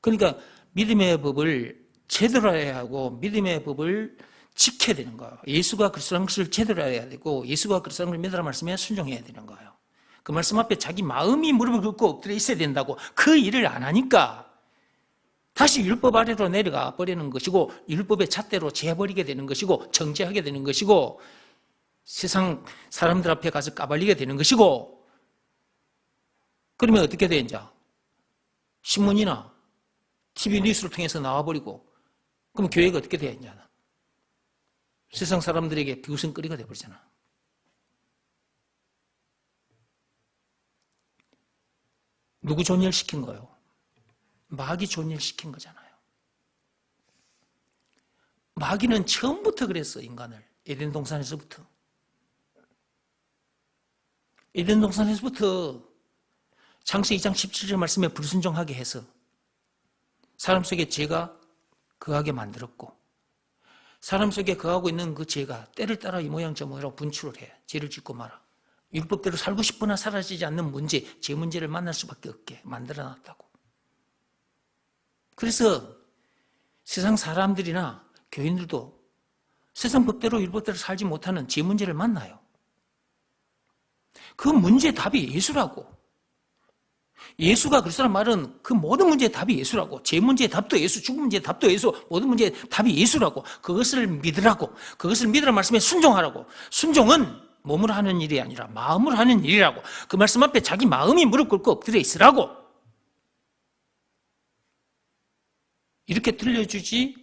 Speaker 1: 그러니까 믿음의 법을 제대로 해야 하고 믿음의 법을 지켜야 되는 거예요. 예수가 그리스도라는 것을 제대로 해야 되고 예수가 그리스도라는 걸 믿으라는 말씀에 순종해야 되는 거예요. 그 말씀 앞에 자기 마음이 무릎을 꿇고 엎드려 있어야 된다고 그 일을 안 하니까 다시 율법 아래로 내려가 버리는 것이고 율법의 잣대로 재버리게 되는 것이고 정죄하게 되는 것이고 세상 사람들 앞에 가서 까발리게 되는 것이고 그러면 어떻게 돼 이제 신문이나 TV 뉴스를 통해서 나와버리고 그럼 교회가 어떻게 돼야 이제 세상 사람들에게 비웃음거리가 돼버리잖아. 누구 존열시킨 거예요? 마귀 존열시킨 거잖아요. 마귀는 처음부터 그랬어, 인간을. 에덴 동산에서부터. 에덴 동산에서부터 창세기 2장 17절 말씀에 불순종하게 해서 사람 속에 죄가 거하게 만들었고 사람 속에 거하고 있는 그 죄가 때를 따라 이 모양 저 모양으로 분출을 해. 죄를 짓고 말아. 율법대로 살고 싶으나 사라지지 않는 문제, 죄 문제를 만날 수밖에 없게 만들어놨다고. 그래서 세상 사람들이나 교인들도 세상 법대로 율법대로 살지 못하는 죄 문제를 만나요. 그 문제의 답이 예수라고. 예수가 그리스도란 말은 그 모든 문제의 답이 예수라고. 죄 문제의 답도 예수, 죽음 문제의 답도 예수, 모든 문제의 답이 예수라고. 그것을 믿으라고. 그것을 믿으라는 말씀에 순종하라고. 순종은 몸으로 하는 일이 아니라 마음으로 하는 일이라고. 그 말씀 앞에 자기 마음이 무릎 꿇고 엎드려 있으라고. 이렇게 들려주지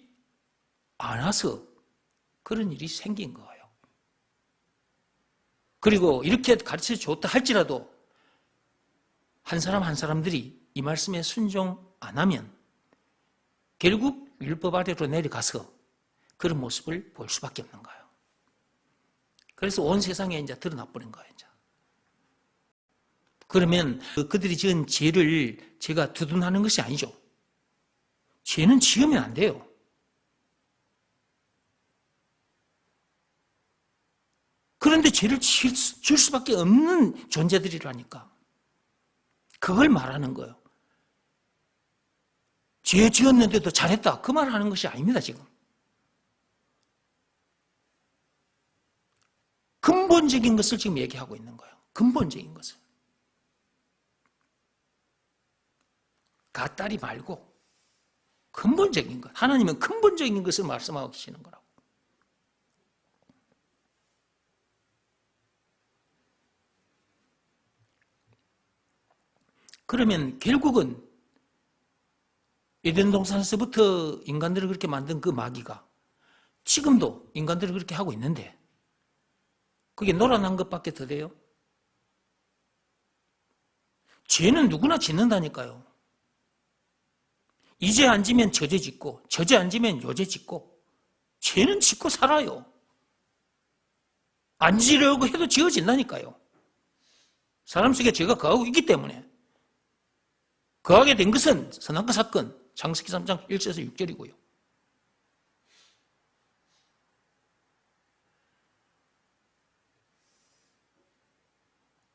Speaker 1: 않아서 그런 일이 생긴 거예요. 그리고 이렇게 가르쳐 줬다 할지라도 한 사람 한 사람들이 이 말씀에 순종 안 하면 결국 율법 아래로 내려가서 그런 모습을 볼 수밖에 없는 거예요. 그래서 온 세상에 이제 드러나 버린 거예요. 이제. 그러면 그들이 지은 죄를 제가 두둔하는 것이 아니죠. 죄는 지으면 안 돼요. 그런데 죄를 지을 수밖에 없는 존재들이라니까. 그걸 말하는 거예요. 죄 지었는데도 잘했다. 그 말 하는 것이 아닙니다, 지금. 근본적인 것을 지금 얘기하고 있는 거예요. 근본적인 것을. 갓다리 말고 근본적인 것. 하나님은 근본적인 것을 말씀하고 계시는 거라고. 그러면 결국은 에덴 동산에서부터 인간들을 그렇게 만든 그 마귀가 지금도 인간들을 그렇게 하고 있는데 그게 놀아난 것밖에 더 돼요? 죄는 누구나 짓는다니까요. 이제 안 지면 저죄 짓고 저죄 안 지면 요죄 짓고 죄는 짓고 살아요. 안 지려고 해도 지어진다니까요. 사람 속에 죄가 거하고 있기 때문에 거하게 된 것은 선악과 사건 창세기 3장 1절에서 6절이고요.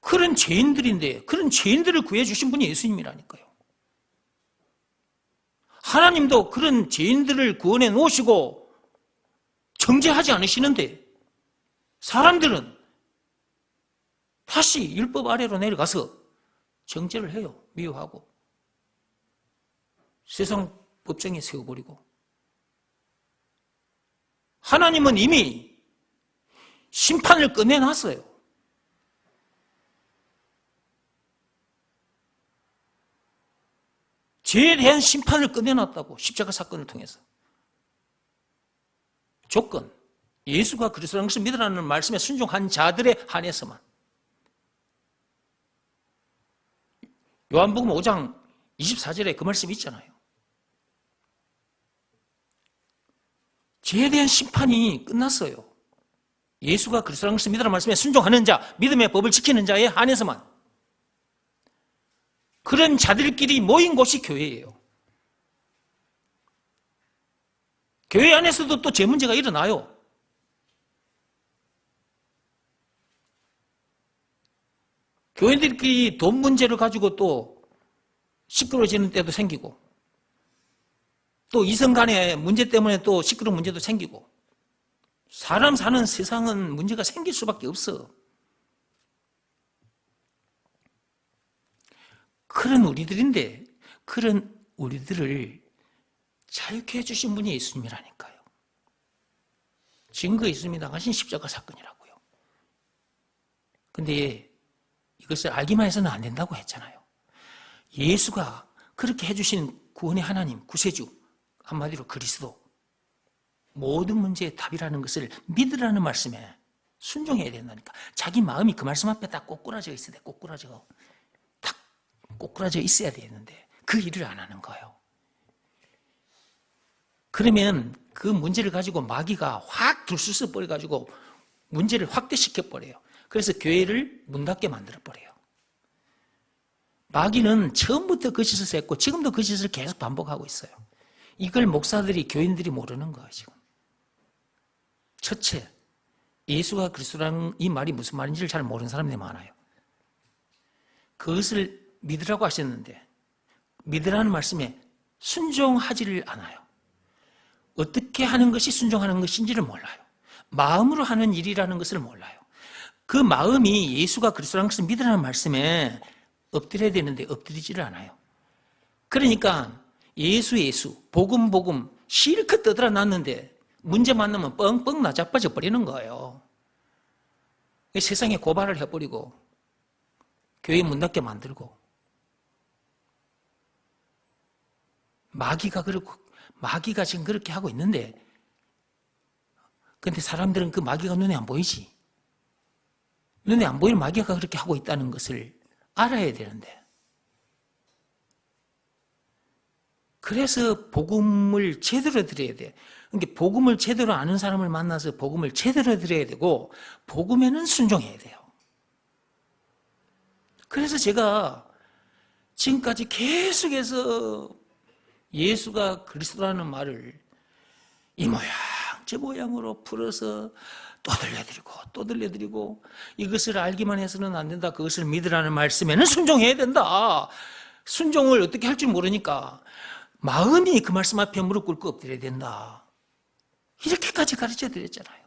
Speaker 1: 그런 죄인들인데 그런 죄인들을 구해주신 분이 예수님이라니까요. 하나님도 그런 죄인들을 구원해 놓으시고 정죄하지 않으시는데 사람들은 다시 율법 아래로 내려가서 정죄를 해요. 미워하고 세상 법정에 세워버리고 하나님은 이미 심판을 꺼내놨어요. 죄에 대한 심판을 꺼내놨다고, 십자가 사건을 통해서. 조건, 예수가 그리스도라는 것을 믿으라는 말씀에 순종한 자들에 한해서만. 요한복음 5장 24절에 그 말씀이 있잖아요. 죄에 대한 심판이 끝났어요. 예수가 그리스도라는 것을 믿으라는 말씀에 순종하는 자, 믿음의 법을 지키는 자에 한해서만. 그런 자들끼리 모인 곳이 교회예요. 교회 안에서도 또 죄 문제가 일어나요. 교회들끼리 돈 문제를 가지고 또 시끄러워지는 때도 생기고, 또 이성 간의 문제 때문에 또 시끄러운 문제도 생기고, 사람 사는 세상은 문제가 생길 수밖에 없어. 그런 우리들인데, 그런 우리들을 자유케 해주신 분이 예수님이라니까요. 증거 있습니다. 당신 십자가 사건이라고요. 근데 이것을 알기만 해서는 안 된다고 했잖아요. 예수가 그렇게 해주신 구원의 하나님, 구세주, 한마디로 그리스도, 모든 문제의 답이라는 것을 믿으라는 말씀에 순종해야 된다니까. 자기 마음이 그 말씀 앞에 딱 꼬꾸라져 있어야 돼. 꼬꾸라져 있어야 되는데 그 일을 안 하는 거예요. 그러면 그 문제를 가지고 마귀가 확 들쑤서 버려가지고 문제를 확대시켜 버려요. 그래서 교회를 문 닫게 만들어 버려요. 마귀는 처음부터 그 짓을 했고 지금도 그 짓을 계속 반복하고 있어요. 이걸 목사들이, 교인들이 모르는 거예요, 지금. 첫째, 예수가 그리스도라는 이 말이 무슨 말인지를 잘 모르는 사람들이 많아요. 그것을 믿으라고 하셨는데 믿으라는 말씀에 순종하지를 않아요. 어떻게 하는 것이 순종하는 것인지를 몰라요. 마음으로 하는 일이라는 것을 몰라요. 그 마음이 예수가 그리스도라는 것을 믿으라는 말씀에 엎드려야 되는데 엎드리지를 않아요. 그러니까 예수 복음 실컷 떠들어 놨는데 문제 만나면 뻥뻥 나자빠져 버리는 거예요. 세상에 고발을 해버리고 교회 문 닫게 만들고, 마귀가 지금 그렇게 하고 있는데, 근데 사람들은 그 마귀가 눈에 안 보이지. 눈에 안 보이는 마귀가 그렇게 하고 있다는 것을 알아야 되는데, 그래서 복음을 제대로 드려야 돼. 그러니까 복음을 제대로 아는 사람을 만나서 복음을 제대로 드려야 되고, 복음에는 순종해야 돼요. 그래서 제가 지금까지 계속해서 예수가 그리스도라는 말을 이 모양 저 모양으로 풀어서 또 들려드리고 이것을 알기만 해서는 안 된다. 그것을 믿으라는 말씀에는 순종해야 된다. 순종을 어떻게 할 줄 모르니까 마음이 그 말씀 앞에 무릎 꿇고 엎드려야 된다. 이렇게까지 가르쳐 드렸잖아요.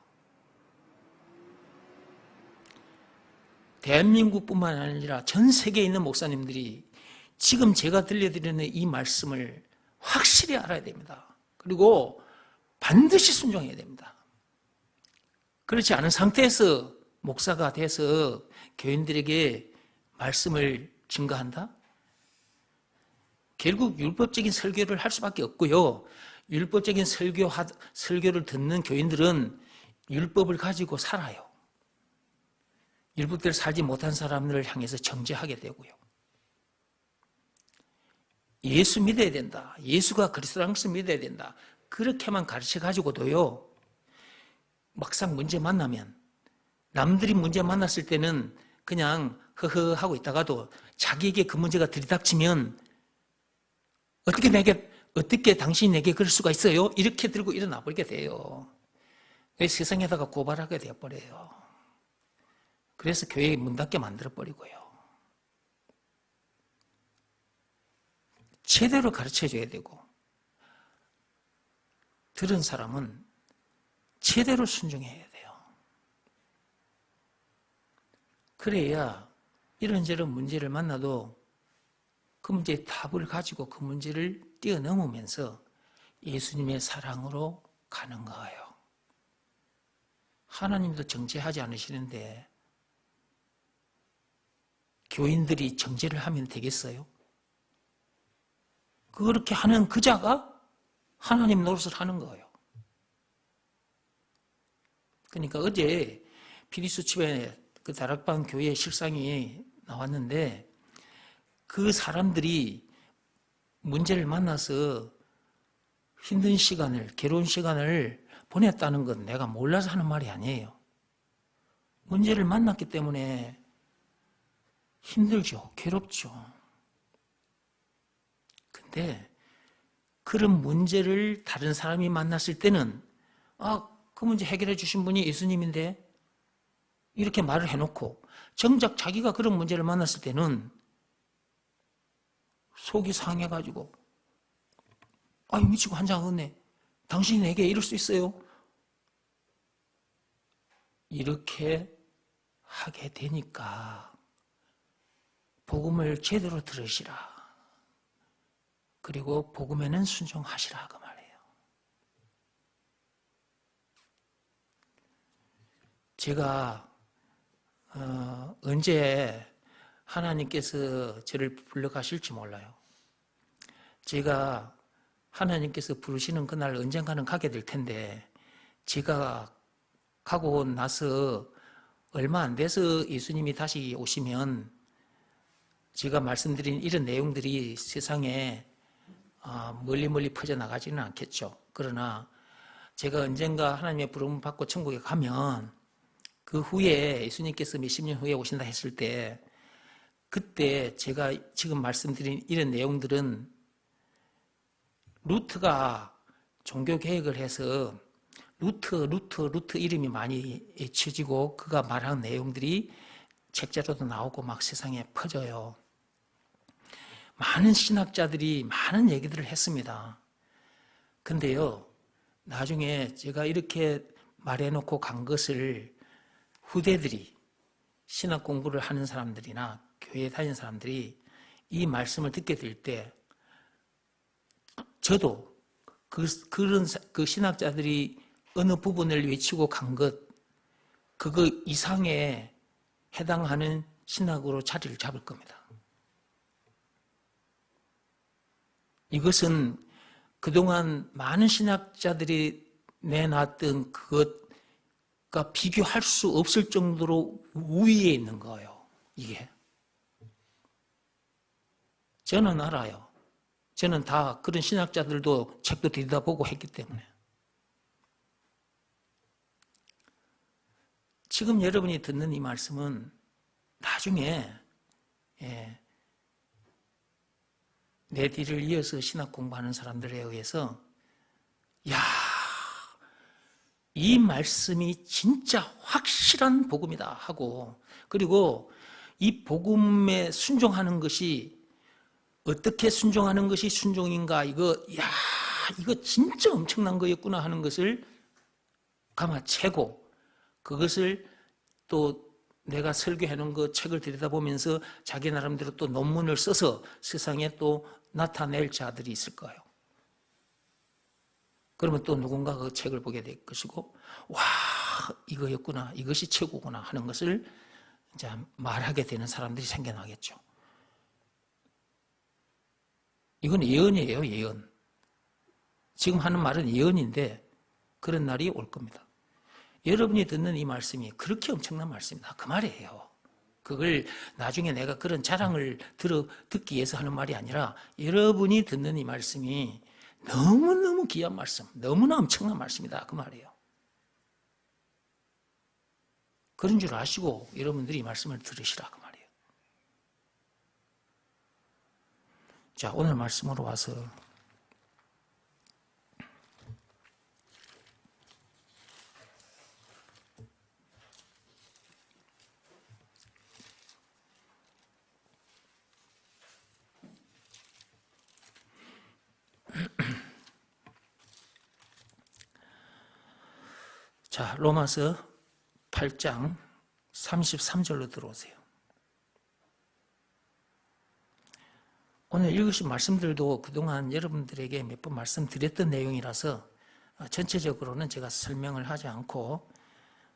Speaker 1: 대한민국뿐만 아니라 전 세계에 있는 목사님들이 지금 제가 들려드리는 이 말씀을 확실히 알아야 됩니다. 그리고 반드시 순종해야 됩니다. 그렇지 않은 상태에서 목사가 돼서 교인들에게 말씀을 증거한다? 결국 율법적인 설교를 할 수밖에 없고요. 율법적인 설교를 듣는 교인들은 율법을 가지고 살아요. 율법대로 살지 못한 사람들을 향해서 정죄하게 되고요. 예수 믿어야 된다. 예수가 그리스도라는 것을 믿어야 된다. 그렇게만 가르쳐가지고도요, 막상 문제 만나면, 남들이 문제 만났을 때는 그냥 허허 하고 있다가도 자기에게 그 문제가 들이닥치면 어떻게 당신이 내게 그럴 수가 있어요? 이렇게 들고 일어나 버리게 돼요. 세상에다가 고발하게 되어버려요. 그래서 교회 문 닫게 만들어버리고요. 제대로 가르쳐줘야 되고, 들은 사람은 제대로 순종해야 돼요. 그래야 이런저런 문제를 만나도 그 문제의 답을 가지고 그 문제를 뛰어넘으면서 예수님의 사랑으로 가는 거예요. 하나님도 정죄하지 않으시는데 교인들이 정죄를 하면 되겠어요? 그렇게 하는 그 자가 하나님 노릇을 하는 거예요. 그러니까 어제 피리수집에 그 다락방 교회 실상이 나왔는데 그 사람들이 문제를 만나서 힘든 시간을, 괴로운 시간을 보냈다는 건 내가 몰라서 하는 말이 아니에요. 문제를 만났기 때문에 힘들죠. 괴롭죠. 근데 그런 문제를 다른 사람이 만났을 때는 그 문제 해결해 주신 분이 예수님인데 이렇게 말을 해놓고 정작 자기가 그런 문제를 만났을 때는 속이 상해가지고 미치고 환장하겠네. 당신이 내게 이럴 수 있어요? 이렇게 하게 되니까 복음을 제대로 들으시라. 그리고 복음에는 순종하시라 그 말이에요. 제가 언제 하나님께서 저를 불러가실지 몰라요. 제가 하나님께서 부르시는 그날 언젠가는 가게 될 텐데 제가 가고 나서 얼마 안 돼서 예수님이 다시 오시면 제가 말씀드린 이런 내용들이 세상에 멀리 퍼져나가지는 않겠죠. 그러나 제가 언젠가 하나님의 부름을 받고 천국에 가면 그 후에 예수님께서 몇십 년 후에 오신다 했을 때 그때 제가 지금 말씀드린 이런 내용들은 루트가 종교개혁을 해서 루트 이름이 많이 잊혀지고 그가 말한 내용들이 책자로도 나오고 막 세상에 퍼져요. 많은 신학자들이 많은 얘기들을 했습니다. 근데요, 나중에 제가 이렇게 말해놓고 간 것을 후대들이 신학 공부를 하는 사람들이나 교회에 다니는 사람들이 이 말씀을 듣게 될 때 저도 그런 신학자들이 어느 부분을 외치고 간 것, 그거 이상에 해당하는 신학으로 자리를 잡을 겁니다. 이것은 그동안 많은 신학자들이 내놨던 그것과 비교할 수 없을 정도로 우위에 있는 거예요. 이게. 저는 알아요. 저는 다 그런 신학자들도 책도 들여다보고 했기 때문에. 지금 여러분이 듣는 이 말씀은 나중에 내 뒤를 이어서 신학 공부하는 사람들에 의해서 이 말씀이 진짜 확실한 복음이다 하고, 그리고 이 복음에 순종하는 것이 어떻게 순종하는 것이 순종인가, 이거 진짜 엄청난 거였구나 하는 것을 감아채고, 그것을 또 내가 설교해 놓은 그 책을 들여다보면서 자기 나름대로 또 논문을 써서 세상에 또 나타낼 자들이 있을 거예요. 그러면 또 누군가 그 책을 보게 될 것이고, 이거였구나, 이것이 최고구나 하는 것을 이제 말하게 되는 사람들이 생겨나겠죠. 이건 예언이에요, 예언. 지금 하는 말은 예언인데 그런 날이 올 겁니다. 여러분이 듣는 이 말씀이 그렇게 엄청난 말씀이다 그 말이에요. 그걸 나중에 내가 그런 자랑을 듣기 위해서 하는 말이 아니라 여러분이 듣는 이 말씀이 너무너무 귀한 말씀, 너무나 엄청난 말씀이다 그 말이에요. 그런 줄 아시고 여러분들이 이 말씀을 들으시라 그 말이에요. 자, 오늘 말씀으로 와서 자, 로마서 8장 33절로 들어오세요. 오늘 읽으신 말씀들도 그동안 여러분들에게 몇 번 말씀드렸던 내용이라서 전체적으로는 제가 설명을 하지 않고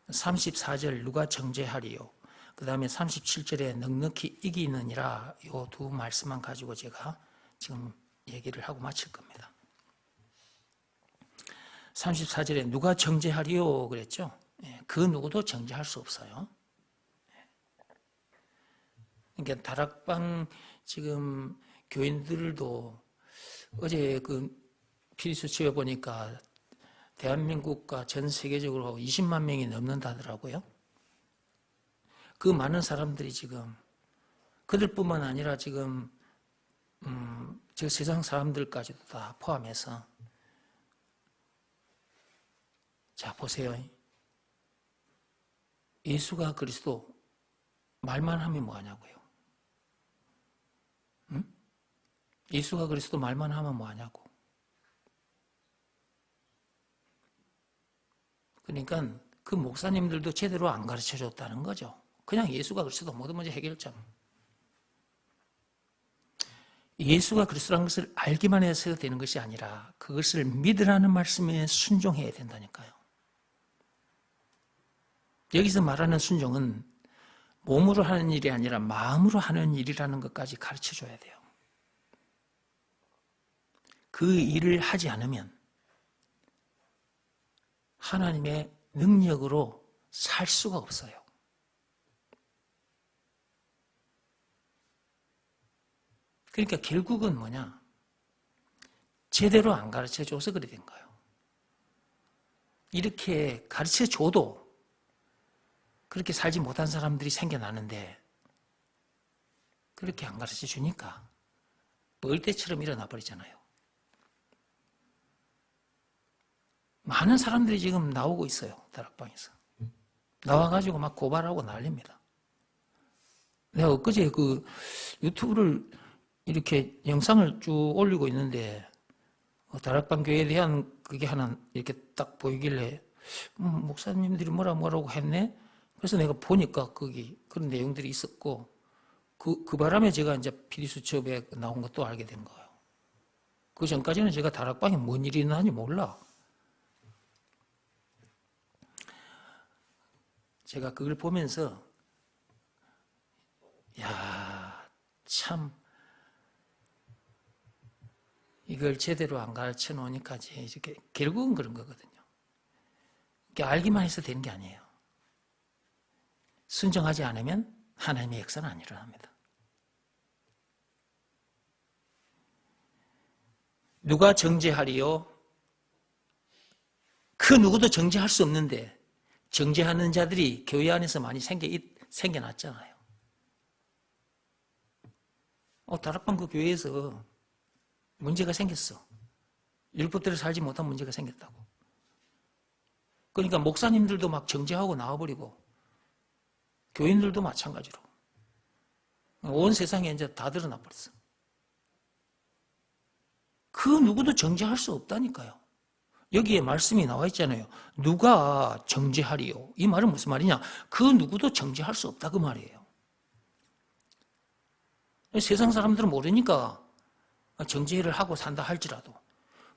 Speaker 1: 34절 누가 정죄하리요. 그 다음에 37절에 넉넉히 이기느니라. 이 두 말씀만 가지고 제가 지금 얘기를 하고 마칠 겁니다. 34절에 누가 정죄하리요 그랬죠. 그 누구도 정죄할 수 없어요. 그러니까 다락방 지금 교인들도 어제 그 피리수치에 보니까 대한민국과 전 세계적으로 20만 명이 넘는다더라고요. 그 많은 사람들이 지금 그들뿐만 아니라 지금 저 세상 사람들까지도 다 포함해서 자 보세요. 예수가 그리스도 말만 하면 뭐하냐고요. 응? 예수가 그리스도 말만 하면 뭐하냐고. 그러니까 그 목사님들도 제대로 안 가르쳐줬다는 거죠. 그냥 예수가 그리스도 모든 문제 해결점. 예수가 그리스도라는 것을 알기만 해서 되는 것이 아니라 그것을 믿으라는 말씀에 순종해야 된다니까요. 여기서 말하는 순종은 몸으로 하는 일이 아니라 마음으로 하는 일이라는 것까지 가르쳐줘야 돼요. 그 일을 하지 않으면 하나님의 능력으로 살 수가 없어요. 그러니까 결국은 뭐냐? 제대로 안 가르쳐줘서 그래 된 거예요. 이렇게 가르쳐줘도 그렇게 살지 못한 사람들이 생겨나는데 그렇게 안 가르쳐주니까 벌떼처럼 일어나 버리잖아요. 많은 사람들이 지금 나오고 있어요. 다락방에서. 나와가지고 막 고발하고 난립니다. 내가 엊그제 그 유튜브를 이렇게 영상을 쭉 올리고 있는데 다락방 교회에 대한 그게 하나 이렇게 딱 보이길래 목사님들이 뭐라고 했네? 그래서 내가 보니까 거기 그런 내용들이 있었고 그 바람에 제가 이제 피디수첩에 나온 것도 알게 된 거예요. 그 전까지는 제가 다락방에 뭔 일이 있나는지 몰라. 제가 그걸 보면서 야, 참 이걸 제대로 안 가르쳐 놓으니까지 이렇게 결국은 그런 거거든요. 그러니까 알기만 해서 되는 게 아니에요. 순종하지 않으면 하나님의 역사는 안 일어납니다. 누가 정죄하리요? 그 누구도 정죄할 수 없는데 정죄하는 자들이 교회 안에서 많이 생겨났잖아요. 다락방 그 교회에서 문제가 생겼어. 율법대로 살지 못한 문제가 생겼다고. 그러니까 목사님들도 막 정죄하고 나와버리고 교인들도 마찬가지로 온 세상에 이제 다 드러나 버렸어. 그 누구도 정죄할 수 없다니까요. 여기에 말씀이 나와 있잖아요. 누가 정죄하리요? 이 말은 무슨 말이냐? 그 누구도 정죄할 수 없다 그 말이에요. 세상 사람들은 모르니까 정죄를 하고 산다 할지라도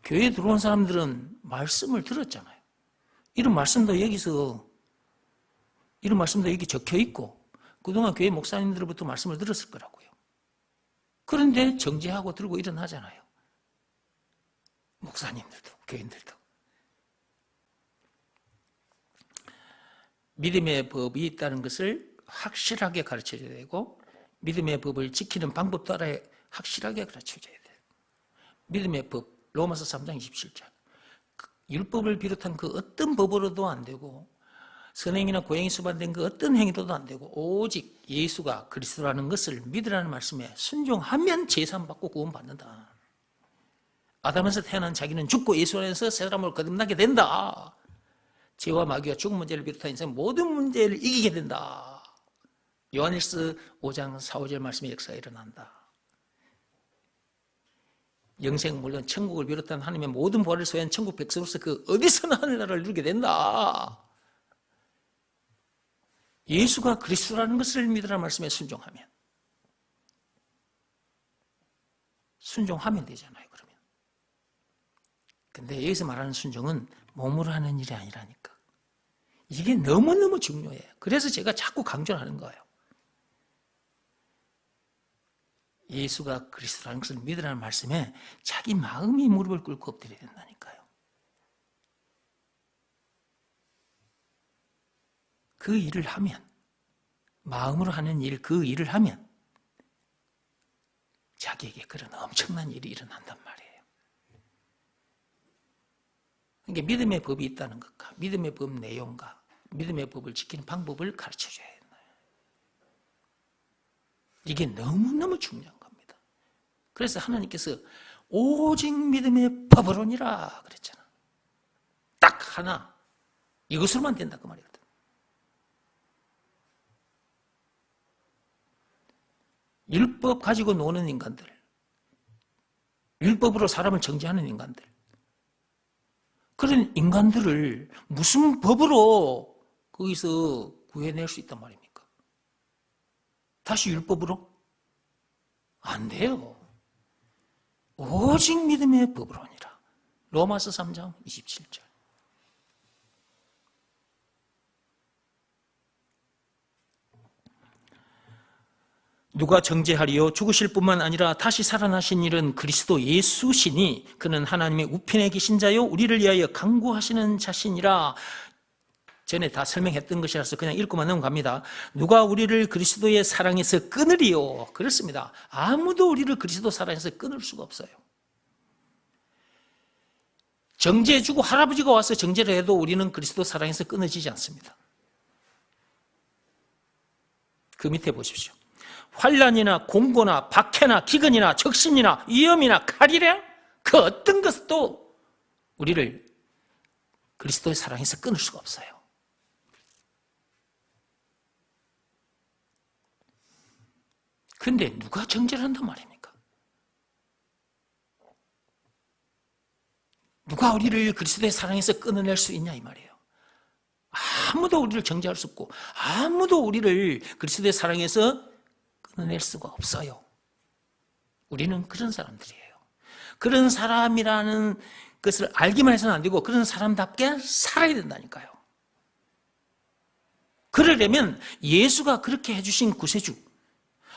Speaker 1: 교회에 들어온 사람들은 말씀을 들었잖아요. 이런 말씀도 여기 적혀 있고 그동안 교회 목사님들로부터 말씀을 들었을 거라고요. 그런데 정죄하고 들고 일어나잖아요. 목사님들도 교인들도. 믿음의 법이 있다는 것을 확실하게 가르쳐줘야 되고 믿음의 법을 지키는 방법도 알아야 확실하게 가르쳐줘야 돼요. 믿음의 법, 로마서 3장 27절. 율법을 비롯한 그 어떤 법으로도 안 되고 선행이나 고행이 수반된 그 어떤 행위로도 안 되고 오직 예수가 그리스도라는 것을 믿으라는 말씀에 순종하면 제사함받고 구원받는다. 아담에서 태어난 자기는 죽고 예수 안에서 새 사람으로 거듭나게 된다. 죄와 마귀와 죽음 문제를 비롯한 인생 모든 문제를 이기게 된다. 요한일서 5장 4, 5절 말씀의 역사가 일어난다. 영생 물론 천국을 비롯한 하나님의 모든 보화를 소유한 천국 백성으로서 그 어디서나 하늘나라를 누리게 된다. 예수가 그리스도라는 것을 믿으라는 말씀에 순종하면 되잖아요. 그러면. 근데 여기서 말하는 순종은 몸으로 하는 일이 아니라니까. 이게 너무너무 중요해요. 그래서 제가 자꾸 강조하는 거예요. 예수가 그리스도라는 것을 믿으라는 말씀에 자기 마음이 무릎을 꿇고 엎드려야 된다니까요. 그 일을 하면, 마음으로 하는 일, 그 일을 하면 자기에게 그런 엄청난 일이 일어난단 말이에요. 그러니까 믿음의 법이 있다는 것과 믿음의 법 내용과 믿음의 법을 지키는 방법을 가르쳐줘야 해요. 이게 너무너무 중요한 겁니다. 그래서 하나님께서 오직 믿음의 법으로니라 그랬잖아. 딱 하나, 이것으로만 된다 그 말이거든. 율법 가지고 노는 인간들, 율법으로 사람을 정죄하는 인간들, 그런 인간들을 무슨 법으로 거기서 구해낼 수 있단 말입니까? 다시 율법으로? 안 돼요. 오직 믿음의 법으로니라. 로마서 3장 27절. 누가 정죄하리요? 죽으실 뿐만 아니라 다시 살아나신 일은 그리스도 예수시니 그는 하나님의 우편에 계신 자요 우리를 위하여 간구하시는 자신이라. 전에 다 설명했던 것이라서 그냥 읽고만 넘어갑니다. 누가 우리를 그리스도의 사랑에서 끊으리요? 그렇습니다. 아무도 우리를 그리스도 사랑에서 끊을 수가 없어요. 정죄해주고 할아버지가 와서 정죄를 해도 우리는 그리스도 사랑에서 끊어지지 않습니다. 그 밑에 보십시오. 환난이나 공고나 박해나 기근이나 적신이나 위험이나 칼이랴 그 어떤 것도 우리를 그리스도의 사랑에서 끊을 수가 없어요. 근데 누가 정죄를 한단 말입니까? 누가 우리를 그리스도의 사랑에서 끊어낼 수 있냐 이 말이에요. 아무도 우리를 정죄할 수 없고 아무도 우리를 그리스도의 사랑에서 끊어낼 수가 없어요. 우리는 그런 사람들이에요. 그런 사람이라는 것을 알기만 해서는 안 되고 그런 사람답게 살아야 된다니까요. 그러려면 예수가 그렇게 해주신 구세주,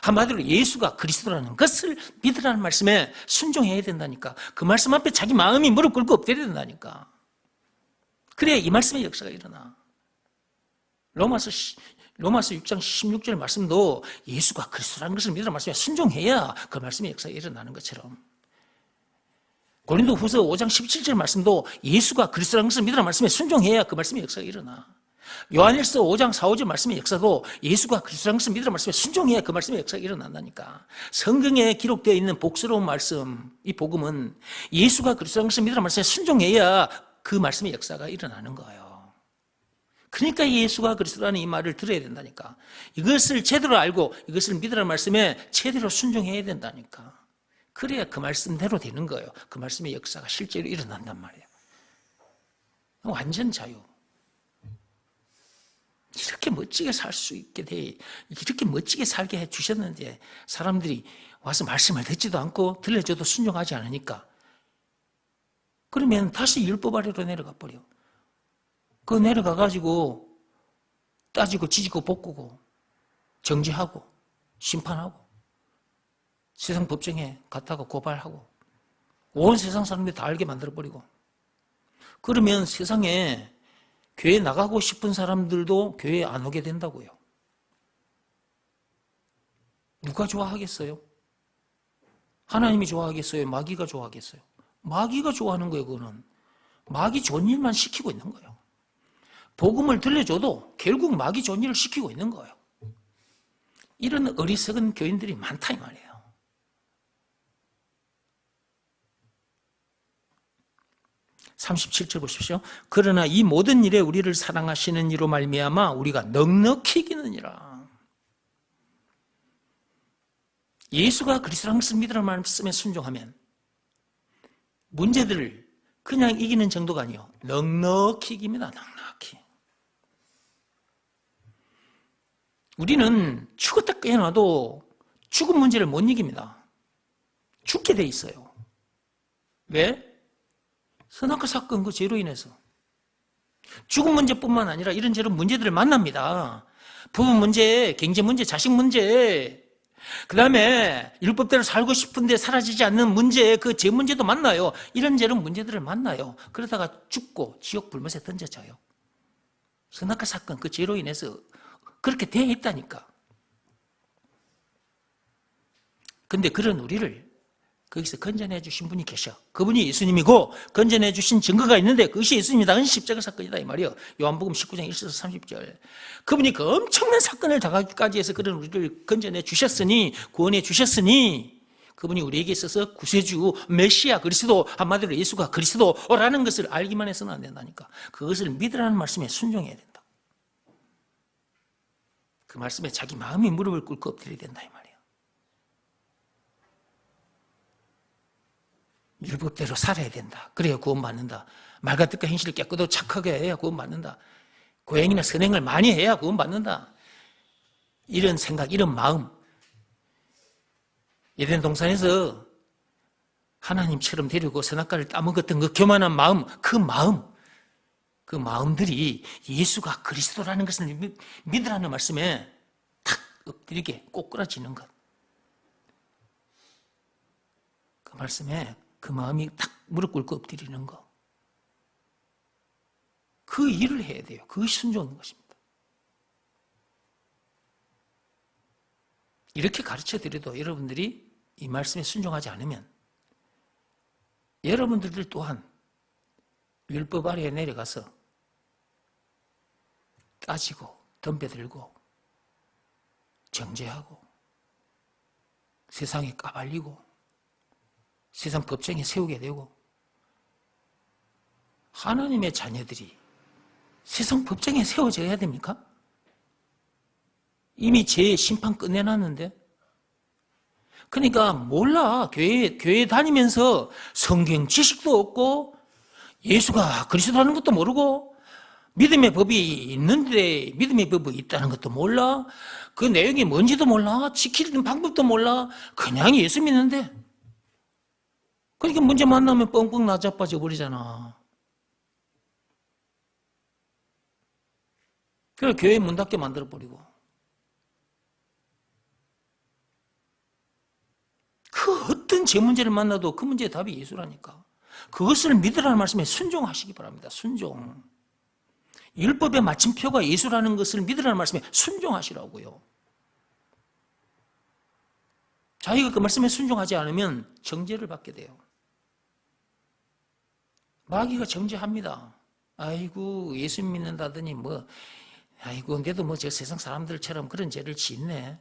Speaker 1: 한마디로 예수가 그리스도라는 것을 믿으라는 말씀에 순종해야 된다니까. 그 말씀 앞에 자기 마음이 무릎 꿇고 엎드려야 된다니까. 그래야 이 말씀의 역사가 일어나. 로마서 6장 16절 말씀도 예수가 그리스도라는 것을 믿으라는 말씀에 순종해야 그 말씀의 역사가 일어나는 것처럼, 고린도 후서 5장 17절 말씀도 예수가 그리스도라는 것을 믿으라는 말씀에 순종해야 그 말씀의 역사가 일어나. 요한일서 5장 4, 5절 말씀의 역사도 예수가 그리스도라는 것을 믿으라는 말씀에 순종해야 그 말씀의 역사가 일어난다니까. 성경에 기록되어 있는 복스러운 말씀, 이 복음은 예수가 그리스도라는 것을 믿으라는 말씀에 순종해야 그 말씀의 역사가 일어나는 거예요. 그러니까 예수가 그리스도라는 이 말을 들어야 된다니까. 이것을 제대로 알고 이것을 믿으라는 말씀에 제대로 순종해야 된다니까. 그래야 그 말씀대로 되는 거예요. 그 말씀의 역사가 실제로 일어난단 말이에요. 완전 자유. 이렇게 멋지게 살 수 있게 돼, 이렇게 멋지게 살게 해 주셨는데 사람들이 와서 말씀을 듣지도 않고 들려줘도 순종하지 않으니까, 그러면 다시 율법 아래로 내려가 버려. 그 내려가가지고 따지고 지지고 볶고 정죄하고 심판하고 세상 법정에 갔다가 고발하고 온 세상 사람들이 다 알게 만들어버리고, 그러면 세상에 교회 나가고 싶은 사람들도 교회에 안 오게 된다고요. 누가 좋아하겠어요? 하나님이 좋아하겠어요? 마귀가 좋아하겠어요? 마귀가 좋아하는 거예요. 그거는 마귀 좋은 일만 시키고 있는 거예요. 복음을 들려줘도 결국 마귀 좋은 일을 시키고 있는 거예요. 이런 어리석은 교인들이 많다 이 말이에요. (37절) 보십시오. 그러나 이 모든 일에 우리를 사랑하시는 이로 말미암아 우리가 넉넉히 이기느니라. 예수가 그리스도라는 것을 믿으라는 말씀에 순종하면 문제들을 그냥 이기는 정도가 아니에요. 넉넉히 이깁니다. 넉넉히. 우리는 죽었다 깨어나도 죽은 문제를 못 이깁니다. 죽게 돼 있어요. 왜? 선악과 사건 그 죄로 인해서. 죽음 문제뿐만 아니라 이런저런 문제들을 만납니다. 부부 문제, 경제 문제, 자식 문제, 그 다음에 율법대로 살고 싶은데 사라지지 않는 문제, 그 제 문제도 만나요. 이런저런 문제들을 만나요. 그러다가 죽고 지옥 불못에 던져져요. 선악과 사건, 그 죄로 인해서 그렇게 되어 있다니까. 근데 그런 우리를 거기서 건져내 주신 분이 계셔. 그분이 예수님이고 건져내 주신 증거가 있는데 그것이 예수님이다. 그건 십자가 사건이다 이 말이에요. 요한복음 19장 1절에서 30절. 그분이 그 엄청난 사건을 당하기까지 해서 그런 우리를 건져내 주셨으니, 구원해 주셨으니, 그분이 우리에게 있어서 구세주, 메시아, 그리스도, 한마디로 예수가 그리스도라는 것을 알기만 해서는 안 된다니까. 그것을 믿으라는 말씀에 순종해야 된다. 그 말씀에 자기 마음이 무릎을 꿇고 엎드려야 된다 이 말이에요. 율법대로 살아야 된다. 그래야 구원받는다. 말과 뜻과 행실을 깨끗하고 착하게 해야 구원받는다. 고행이나 선행을 많이 해야 구원받는다. 이런 생각, 이런 마음. 에덴 동산에서 하나님처럼 데리고 선악과를 따먹었던 그 교만한 마음, 그 마음들이 예수가 그리스도라는 것을 믿으라는 말씀에 탁 엎드리게 꼬꾸라지는 것. 그 말씀에 그 마음이 탁 무릎 꿇고 엎드리는 거. 그 일을 해야 돼요. 그것이 순종인 것입니다. 이렇게 가르쳐 드려도 여러분들이 이 말씀에 순종하지 않으면 여러분들 또한 율법 아래에 내려가서 따지고 덤벼들고 정죄하고 세상에 까발리고 세상 법정에 세우게 되고, 하나님의 자녀들이 세상 법정에 세워져야 됩니까? 이미 죄의 심판 끝내놨는데. 그러니까 몰라. 교회 다니면서 성경 지식도 없고 예수가 그리스도라는 것도 모르고 믿음의 법이 있는데 믿음의 법이 있다는 것도 몰라. 그 내용이 뭔지도 몰라. 지키는 방법도 몰라. 그냥 예수 믿는데. 그러니까 문제 만나면 뻥뻥 나자빠져 버리잖아. 그래서 교회 문 닫게 만들어버리고. 그 어떤 제 문제를 만나도 그 문제의 답이 예수라니까. 그것을 믿으라는 말씀에 순종하시기 바랍니다. 순종. 율법의 마침표가 예수라는 것을 믿으라는 말씀에 순종하시라고요. 자기가 그 말씀에 순종하지 않으면 정죄를 받게 돼요. 마귀가 정죄합니다. 아이고 예수 믿는다더니 아이고 근데도 저 세상 사람들처럼 그런 죄를 짓네.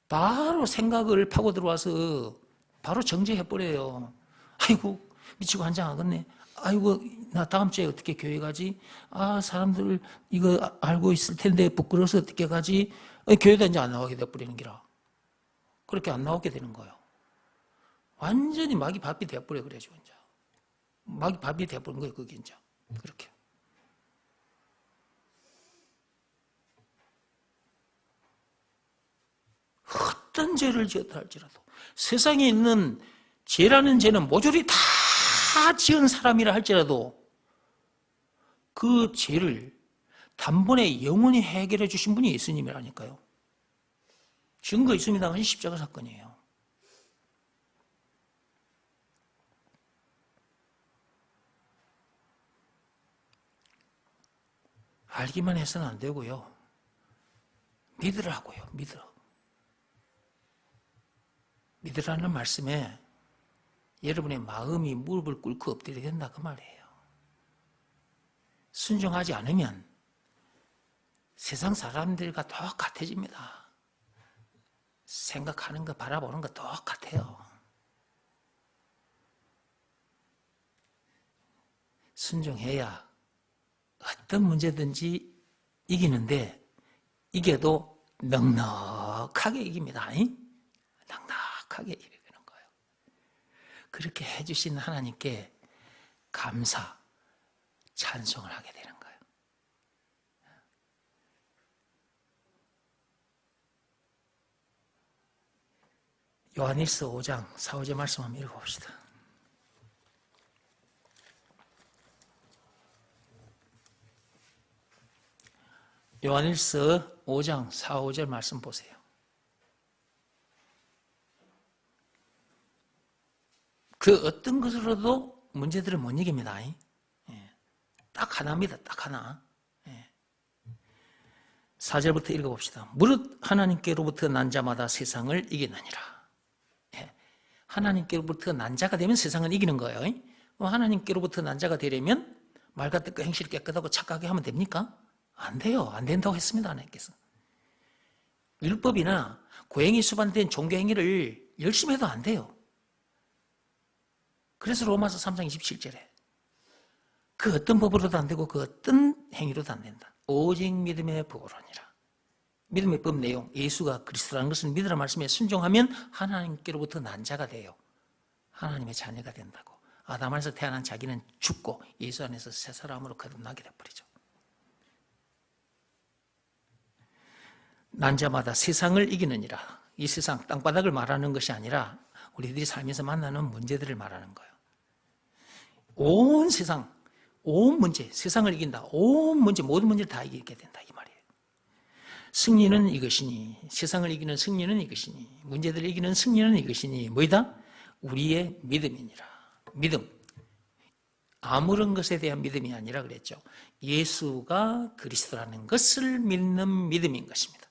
Speaker 1: 바로 생각을 파고 들어와서 바로 정죄해버려요. 아이고 미치고 한장하겠네. 아이고 나 다음 주에 어떻게 교회 가지? 아 사람들 이거 알고 있을 텐데 부끄러워서 어떻게 가지? 교회도 이제 안 나오게 돼버리는 기라. 그렇게 안 나오게 되는 거예요. 완전히 마귀 밥이 돼버려 그래가지고 이제. 마귀 밥이 돼버린 거예요, 그게 이제. 그렇게. 어떤 죄를 지었다 할지라도 세상에 있는 죄라는 죄는 모조리 다 지은 사람이라 할지라도 그 죄를 단번에 영원히 해결해 주신 분이 예수님이라니까요. 증거 있습니다. 그것이 십자가 사건이에요. 알기만 해서는 안 되고요. 믿으라고요. 믿으라는 말씀에 여러분의 마음이 무릎을 꿇고 엎드려야 된다 그 말이에요. 순종하지 않으면 세상 사람들과 똑같아집니다. 생각하는 거 바라보는 거 똑같아요. 순종해야 어떤 문제든지 이기는데 이겨도 넉넉하게 이깁니다. 넉넉하게 이기는 거예요. 그렇게 해주신 하나님께 감사, 찬송을 하게 되는 거예요. 요한일서 5장 4, 5절 말씀 한번 읽어봅시다. 요한일서 5장 4, 5절 말씀 보세요. 그 어떤 것으로도 문제들을 못 이깁니다. 딱 하나입니다. 딱 하나. 4절부터 읽어봅시다. 무릇 하나님께로부터 난 자마다 세상을 이기느니라. 하나님께로부터 난 자가 되면 세상을 이기는 거예요. 하나님께로부터 난 자가 되려면 말과 뜻과 행실이 깨끗하고 착하게 하면 됩니까? 안 돼요. 안 된다고 했습니다. 하나님께서. 율법이나 고행이 수반된 종교행위를 열심히 해도 안 돼요. 그래서 로마서 3장 27절에 그 어떤 법으로도 안 되고 그 어떤 행위로도 안 된다. 오직 믿음의 법으로니라. 믿음의 법 내용, 예수가 그리스도라는 것을 믿으라 말씀에 순종하면 하나님께로부터 난 자가 돼요. 하나님의 자녀가 된다고. 아담 안에서 태어난 자기는 죽고 예수 안에서 새 사람으로 거듭나게 돼버리죠. 난 자마다 세상을 이기느니라. 이 세상, 땅바닥을 말하는 것이 아니라 우리들이 살면서 만나는 문제들을 말하는 거예요. 온 세상, 온 문제, 세상을 이긴다. 온 문제, 모든 문제를 다 이기게 된다. 이 말이에요. 승리는 이것이니, 세상을 이기는 승리는 이것이니, 문제들을 이기는 승리는 이것이니, 뭐이다? 우리의 믿음이니라. 믿음. 아무런 것에 대한 믿음이 아니라 그랬죠. 예수가 그리스도라는 것을 믿는 믿음인 것입니다.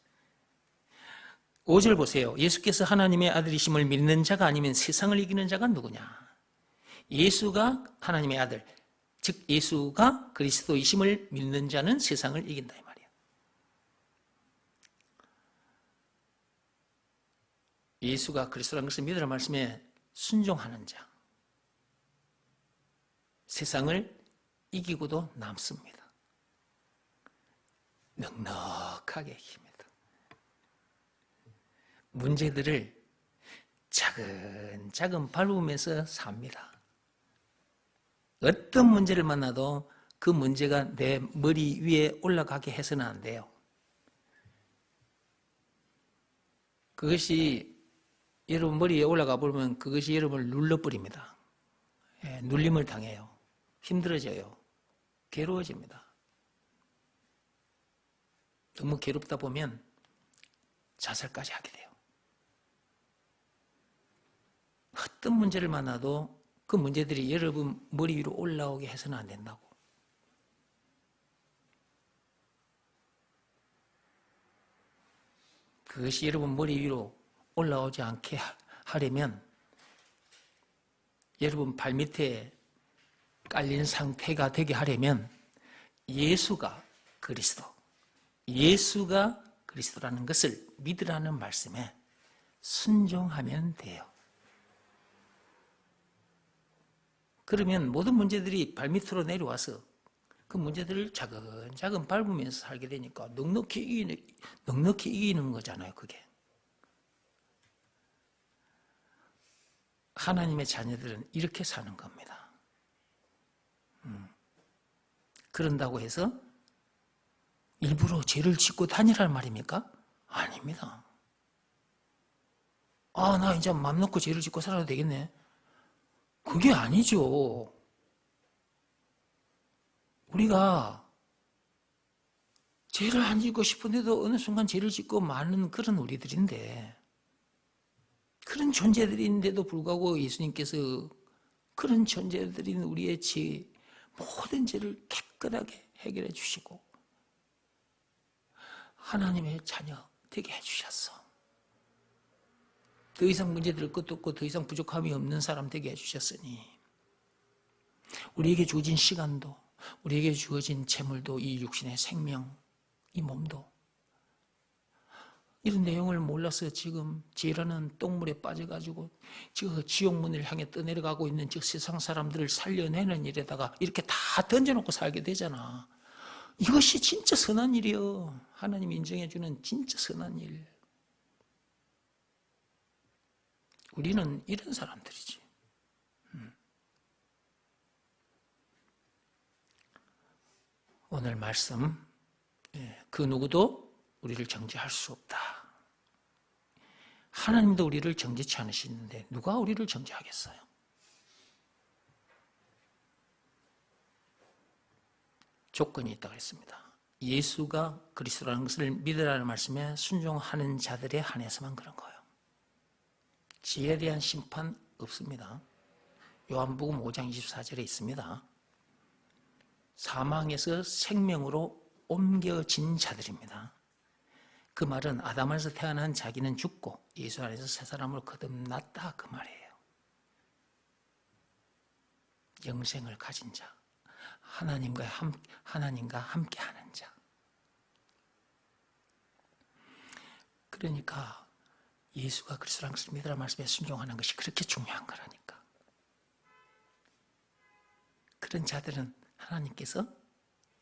Speaker 1: 5절 보세요. 예수께서 하나님의 아들이심을 믿는 자가 아니면 세상을 이기는 자가 누구냐? 예수가 하나님의 아들, 즉 예수가 그리스도이심을 믿는 자는 세상을 이긴다 이 말이에요. 예수가 그리스도라는 것을 믿으라 말씀에 순종하는 자, 세상을 이기고도 남습니다. 넉넉하게 이깁니다. 문제들을 차근차근 밟으면서 삽니다. 어떤 문제를 만나도 그 문제가 내 머리 위에 올라가게 해서는 안 돼요. 그것이 여러분 머리에 올라가 버리면 그것이 여러분을 눌러버립니다. 눌림을 당해요. 힘들어져요. 괴로워집니다. 너무 괴롭다 보면 자살까지 하게 돼요. 어떤 문제를 만나도 그 문제들이 여러분 머리 위로 올라오게 해서는 안 된다고. 그것이 여러분 머리 위로 올라오지 않게 하려면 여러분 발밑에 깔린 상태가 되게 하려면 예수가 그리스도, 예수가 그리스도라는 것을 믿으라는 말씀에 순종하면 돼요. 그러면 모든 문제들이 발밑으로 내려와서 그 문제들을 차근차근 밟으면서 살게 되니까 넉넉히 이기는 거잖아요, 그게. 하나님의 자녀들은 이렇게 사는 겁니다. 그런다고 해서 일부러 죄를 짓고 다니란 말입니까? 아닙니다. 나 이제 맘 놓고 죄를 짓고 살아도 되겠네. 그게 아니죠. 우리가 죄를 안 짓고 싶은데도 어느 순간 죄를 짓고 마는 그런 우리들인데, 그런 존재들인데도 불구하고 예수님께서 그런 존재들인 우리의 죄, 모든 죄를 깨끗하게 해결해 주시고 하나님의 자녀 되게 해주셨어. 더 이상 문제될 것도 없고 더 이상 부족함이 없는 사람 되게 해주셨으니 우리에게 주어진 시간도, 우리에게 주어진 재물도, 이 육신의 생명, 이 몸도 이런 내용을 몰라서 지금 죄라는 똥물에 빠져가지고 저 지옥문을 향해 떠내려가고 있는 저 세상 사람들을 살려내는 일에다가 이렇게 다 던져놓고 살게 되잖아. 이것이 진짜 선한 일이요. 하나님이 인정해주는 진짜 선한 일. 우리는 이런 사람들이지. 오늘 말씀, 그 누구도 우리를 정죄할 수 없다. 하나님도 우리를 정죄치 않으시는데 누가 우리를 정죄하겠어요? 조건이 있다고 했습니다. 예수가 그리스도라는 것을 믿으라는 말씀에 순종하는 자들에 한해서만 그런 거예요. 지에 대한 심판 없습니다. 요한복음 5장 24절에 있습니다. 사망에서 생명으로 옮겨진 자들입니다. 그 말은 아담 안에서 태어난 자기는 죽고 예수 안에서 새 사람으로 거듭났다 그 말이에요. 영생을 가진 자, 하나님과 함께하는 자. 그러니까 예수가 그리스도라는 것을 믿으라는 말씀에 순종하는 것이 그렇게 중요한 거라니까. 그런 자들은 하나님께서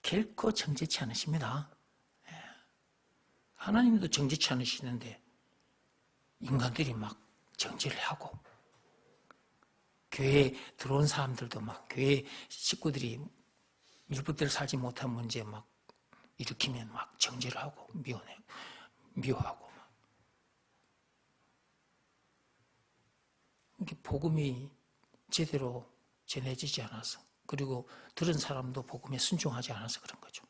Speaker 1: 결코 정죄치 않으십니다. 하나님도 정죄치 않으시는데 인간들이 막 정죄를 하고 교회에 들어온 사람들도 막 교회 식구들이 밀법대로 살지 못한 문제 막 일으키면 막 정죄를 하고 미워하고 막. 이게 복음이 제대로 전해지지 않아서 그리고 들은 사람도 복음에 순종하지 않아서 그런 거죠.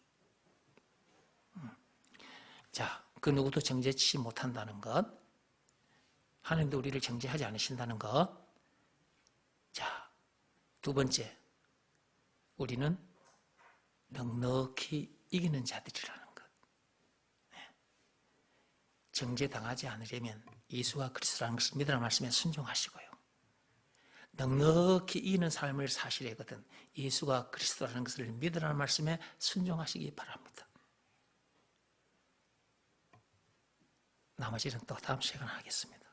Speaker 1: 자, 그 누구도 정죄치 못한다는 것, 하나님도 우리를 정죄하지 않으신다는 것. 자, 두 번째, 우리는 넉넉히 이기는 자들이라는 것. 정죄당하지 않으려면 예수가 그리스도라는 것을 믿으라는 말씀에 순종하시고요. 넉넉히 이기는 삶을 사시려거든 예수가 그리스도라는 것을 믿으라는 말씀에 순종하시기 바랍니다. 나머지는 또 다음 시간에 하겠습니다.